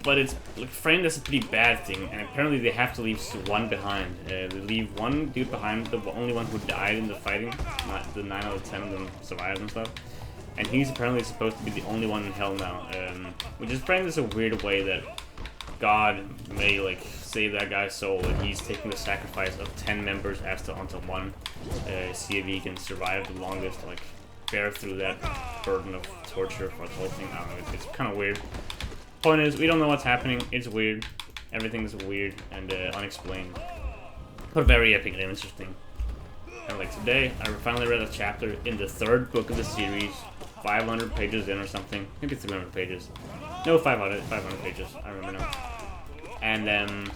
[SPEAKER 1] But it's like framed as a pretty bad thing, and apparently they have to leave one behind. They leave one dude behind, the only one who died in the fighting. Not the 9 out of 10 of them survived and stuff. And he's apparently supposed to be the only one in hell now, which is framed as a weird way that God may like save that guy's soul, and he's taking the sacrifice of 10 members onto one. See if he can survive the longest, like bear through that burden of torture for the whole thing. I don't know, it's kind of weird. Point is, we don't know what's happening. It's weird. Everything's weird and unexplained, but very epic and interesting. And like today, I finally read a chapter in the 3rd book of the series, 500 pages in or something, maybe 300 pages. No, 500 pages. I remember now. And then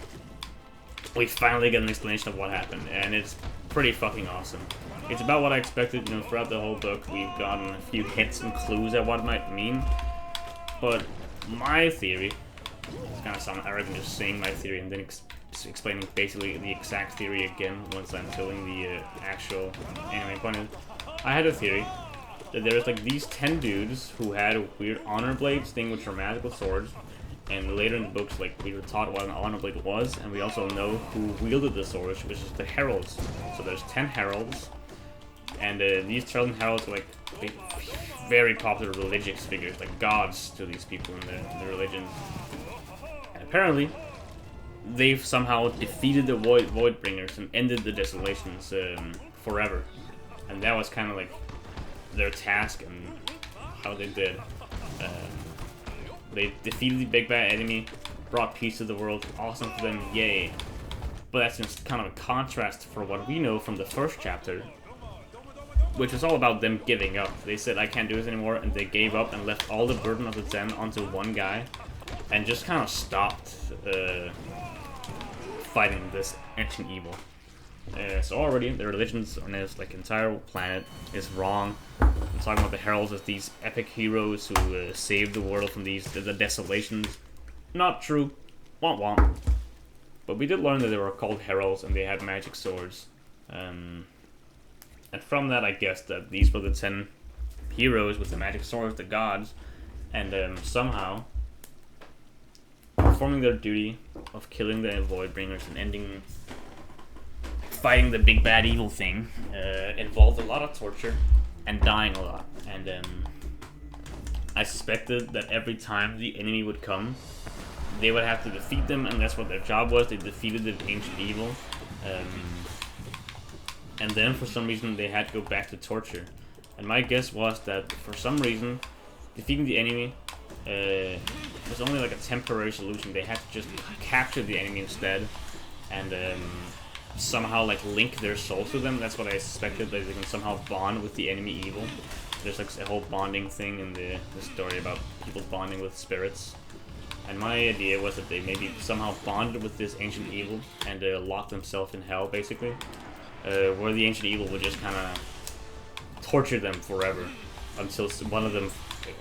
[SPEAKER 1] we finally get an explanation of what happened, and it's pretty fucking awesome. It's about what I expected. You know, throughout the whole book, we've gotten a few hints and clues at what it might mean, but my theory, it's kind of sound arrogant just saying my theory and then explaining basically the exact theory again once I'm filling the actual anime point is, I had a theory that there's like these 10 dudes who had weird honor blades thing which are magical swords, and later in the books like we were taught what an honor blade was, and we also know who wielded the swords, which is the heralds. So there's 10 heralds, and these 10 heralds are like very popular religious figures, like gods to these people in the religion. And apparently, they've somehow defeated the Voidbringers and ended the Desolations forever. And that was kind of like their task and how they did. They defeated the big bad enemy, brought peace to the world, awesome for them, yay. But that's just kind of a contrast for what we know from the first chapter, which was all about them giving up. They said, I can't do this anymore, and they gave up and left all the burden of the 10 onto one guy, and just kind of stopped fighting this ancient evil. So already, the religions on this like entire planet is wrong. I'm talking about the heralds as these epic heroes who saved the world from the desolations. Not true. Womp womp. But we did learn that they were called heralds and they had magic swords. And from that, I guess that these were the 10 heroes with the magic swords, the gods, and somehow performing their duty of killing the Voidbringers and fighting the big bad evil thing involved a lot of torture and dying a lot. And I suspected that every time the enemy would come, they would have to defeat them, and that's what their job was. They defeated the ancient evil. And then for some reason they had to go back to torture. And my guess was that for some reason defeating the enemy was only like a temporary solution. They had to just capture the enemy instead and somehow like link their souls to them. That's what I suspected, that they can somehow bond with the enemy evil. There's like a whole bonding thing in the story about people bonding with spirits. And my idea was that they maybe somehow bonded with this ancient evil and locked themselves in hell, basically. Where the ancient evil would just kind of torture them forever until one of them,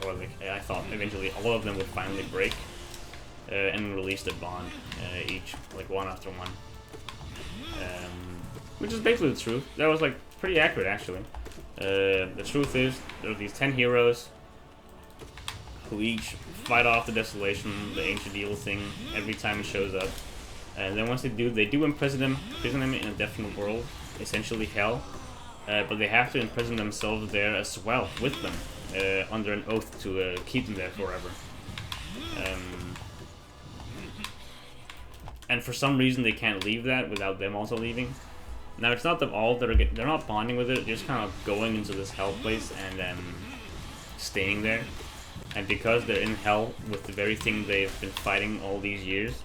[SPEAKER 1] or like I thought eventually all of them would finally break and release the bond, each, like one after one. Which is basically the truth. That was like pretty accurate, actually. The truth is, there are these 10 heroes who each fight off the desolation, the ancient evil thing, every time it shows up. And then once they do imprison them in a definite world, essentially hell. But they have to imprison themselves there as well, with them, under an oath to keep them there forever. And for some reason they can't leave that without them also leaving. Now it's not them all that they're not bonding with it, they're just kind of going into this hell place and staying there. And because they're in hell with the very thing they've been fighting all these years,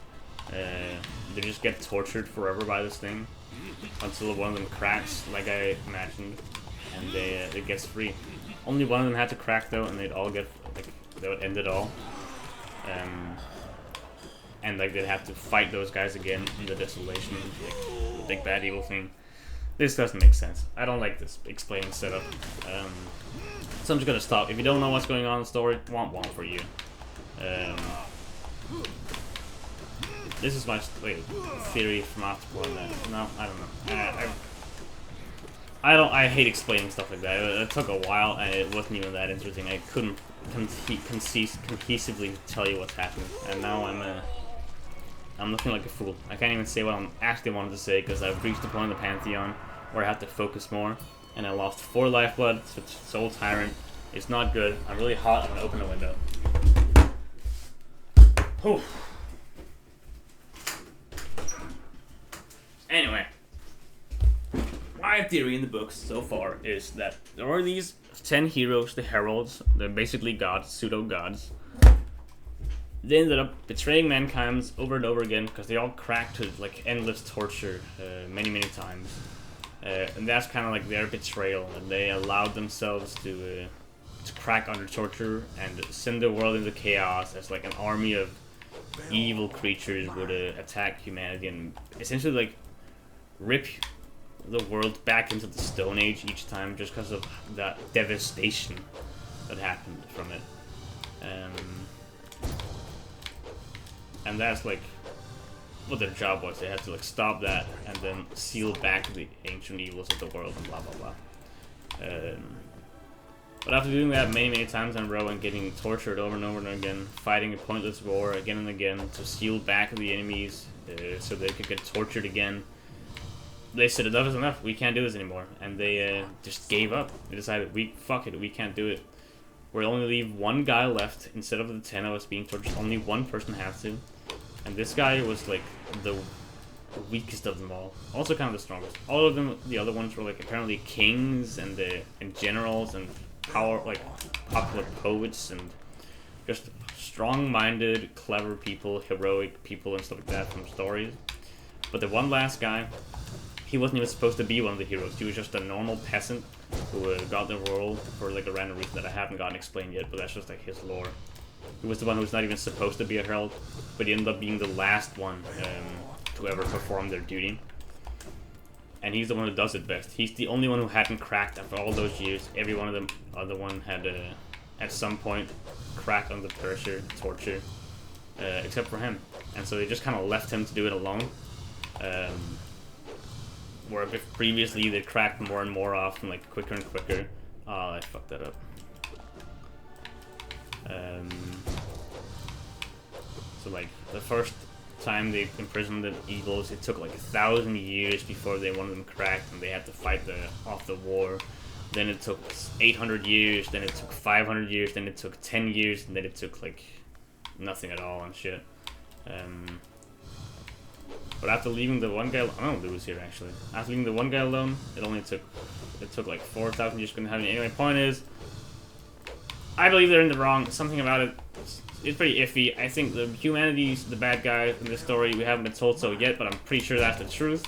[SPEAKER 1] they just get tortured forever by this thing until one of them cracks, like I imagined, and it gets free. Only one of them had to crack though, and they'd all get like they would end it all. And like they'd have to fight those guys again in the desolation, like the big bad evil thing. This doesn't make sense. I don't like this explaining setup. So I'm just gonna stop. If you don't know what's going on in the story, womp womp for you. This is my theory from after playing that. No, I don't know. I hate explaining stuff like that. It took a while and it wasn't even that interesting. I couldn't cohesively tell you what's happening. And now I'm looking like a fool. I can't even say what I actually wanted to say because I've reached the point in the Pantheon where I have to focus more. And I lost 4 lifeblood to Soul Tyrant. It's not good. I'm really hot. I'm gonna open the window. Whew. Anyway, my theory in the books so far is that there are these 10 heroes, the heralds. They're basically gods, pseudo-gods. They ended up betraying mankind over and over again because they all cracked to like endless torture many times. And that's kind of like their betrayal, and they allowed themselves to crack under torture and send the world into chaos as like an army of evil creatures would attack humanity and essentially like rip the world back into the Stone Age each time just because of that devastation that happened from it. And that's like what their job was. They had to like stop that and then seal back the ancient evils of the world and blah blah blah. But after doing that many times in a row and getting tortured over and over and again, fighting a pointless war again and again to seal back the enemies so they could get tortured again, they said enough is enough. We can't do this anymore, and they just gave up. They decided, fuck it, we can't do it. We'll only leave one guy left instead of the 10 of us being tortured. Only one person has to. And this guy was like the weakest of them all. Also kind of the strongest. All of them, the other ones were like apparently kings and generals and popular poets and just strong-minded, clever people, heroic people and stuff like that from stories. But the one last guy, he wasn't even supposed to be one of the heroes. He was just a normal peasant who got the role for like a random reason that I haven't gotten explained yet, but that's just like his lore. He was the one who was not even supposed to be a herald, but he ended up being the last one to ever perform their duty. And he's the one who does it best. He's the only one who hadn't cracked after all those years. Every one of them, other one had at some point cracked under pressure, torture, except for him. And so they just kind of left him to do it alone. Where if previously they cracked more and more often, like quicker and quicker. Oh, I fucked that up. So like the first time they imprisoned the evils, it took like 1,000 years before they one of them cracked and they had to fight off the war. Then it took 800 years, then it took 500 years, then it took 10 years, and then it took like nothing at all and shit. But after leaving the one guy, I don't lose here actually. After leaving the one guy alone, it took like 4,000 years. Couldn't have any. Anyway, point is, I believe they're in the wrong. Something about it, it's pretty iffy. I think the humanity's the bad guy in this story. We haven't been told so yet, but I'm pretty sure that's the truth.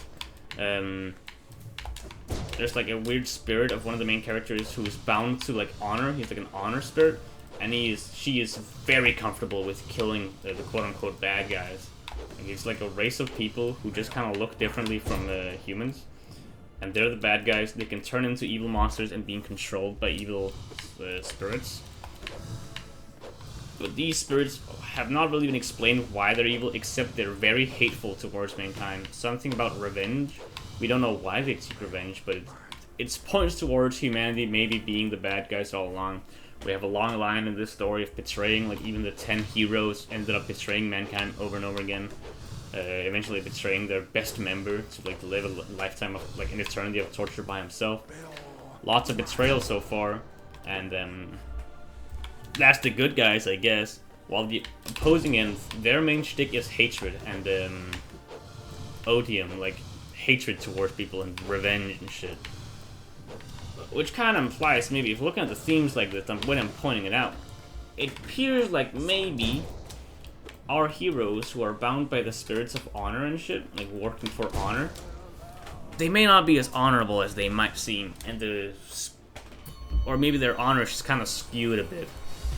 [SPEAKER 1] There's like a weird spirit of one of the main characters who's bound to like honor. He's like an honor spirit, and she is very comfortable with killing the quote-unquote bad guys. Like, it's like a race of people who just kind of look differently from humans, and they're the bad guys. They can turn into evil monsters and being controlled by evil spirits. But these spirits have not really been explained why they're evil, except they're very hateful towards mankind. Something about revenge. We don't know why they seek revenge, but it points towards humanity maybe being the bad guys all along. We have a long line in this story of betraying, like even the 10 heroes ended up betraying mankind over and over again. Eventually betraying their best member to like live a lifetime of like an eternity of torture by himself. Lots of betrayal so far, and that's the good guys, I guess. While the opposing end, their main shtick is hatred and odium, like hatred towards people and revenge and shit. Which kind of implies, maybe, if looking at the themes like this, when I'm pointing it out, it appears like maybe our heroes who are bound by the spirits of honor and shit, like working for honor, they may not be as honorable as they might seem, and or maybe their honor is kind of skewed a bit.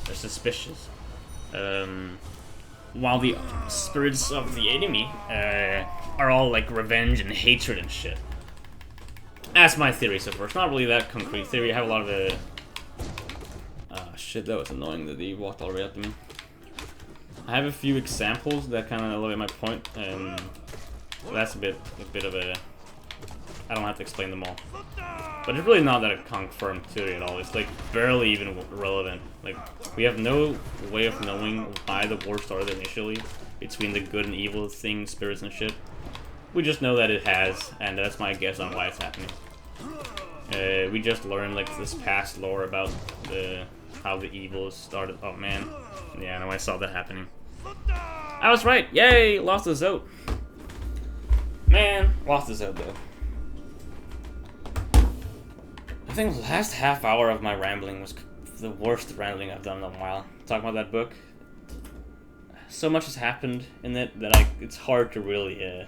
[SPEAKER 1] They're suspicious. While the spirits of the enemy are all like revenge and hatred and shit. That's my theory so far. It's not really that concrete theory. I have a lot of shit, that was annoying that he walked all the way up to me. I have a few examples that kind of elevate my point. So that's a bit of a... I don't have to explain them all. But it's really not that a confirmed theory at all. It's like barely even relevant. Like, we have no way of knowing why the war started initially between the good and evil things, spirits and shit. We just know that it has, and that's my guess on why it's happening. We just learned like this past lore about how the evil started. Oh man, yeah, no, I saw that happening. I was right. Yay, lost the Zote. Man, lost the Zote though. I think the last half hour of my rambling was the worst rambling I've done in a while. Talking about that book. So much has happened in it that it's hard to really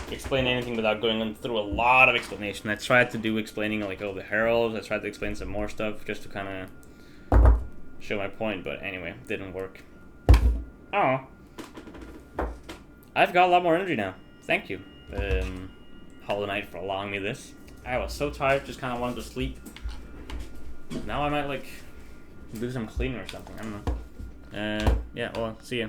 [SPEAKER 1] explain anything without going through a lot of explanation. I tried to do explaining like the heralds. I tried to explain some more stuff just to kind of show my point, but anyway, didn't work. Oh, I've got a lot more energy now. Thank you, Hollow Knight, for allowing me this. I was so tired, just kind of wanted to sleep. Now I might like do some cleaning or something. I don't know. Yeah. Well, see ya.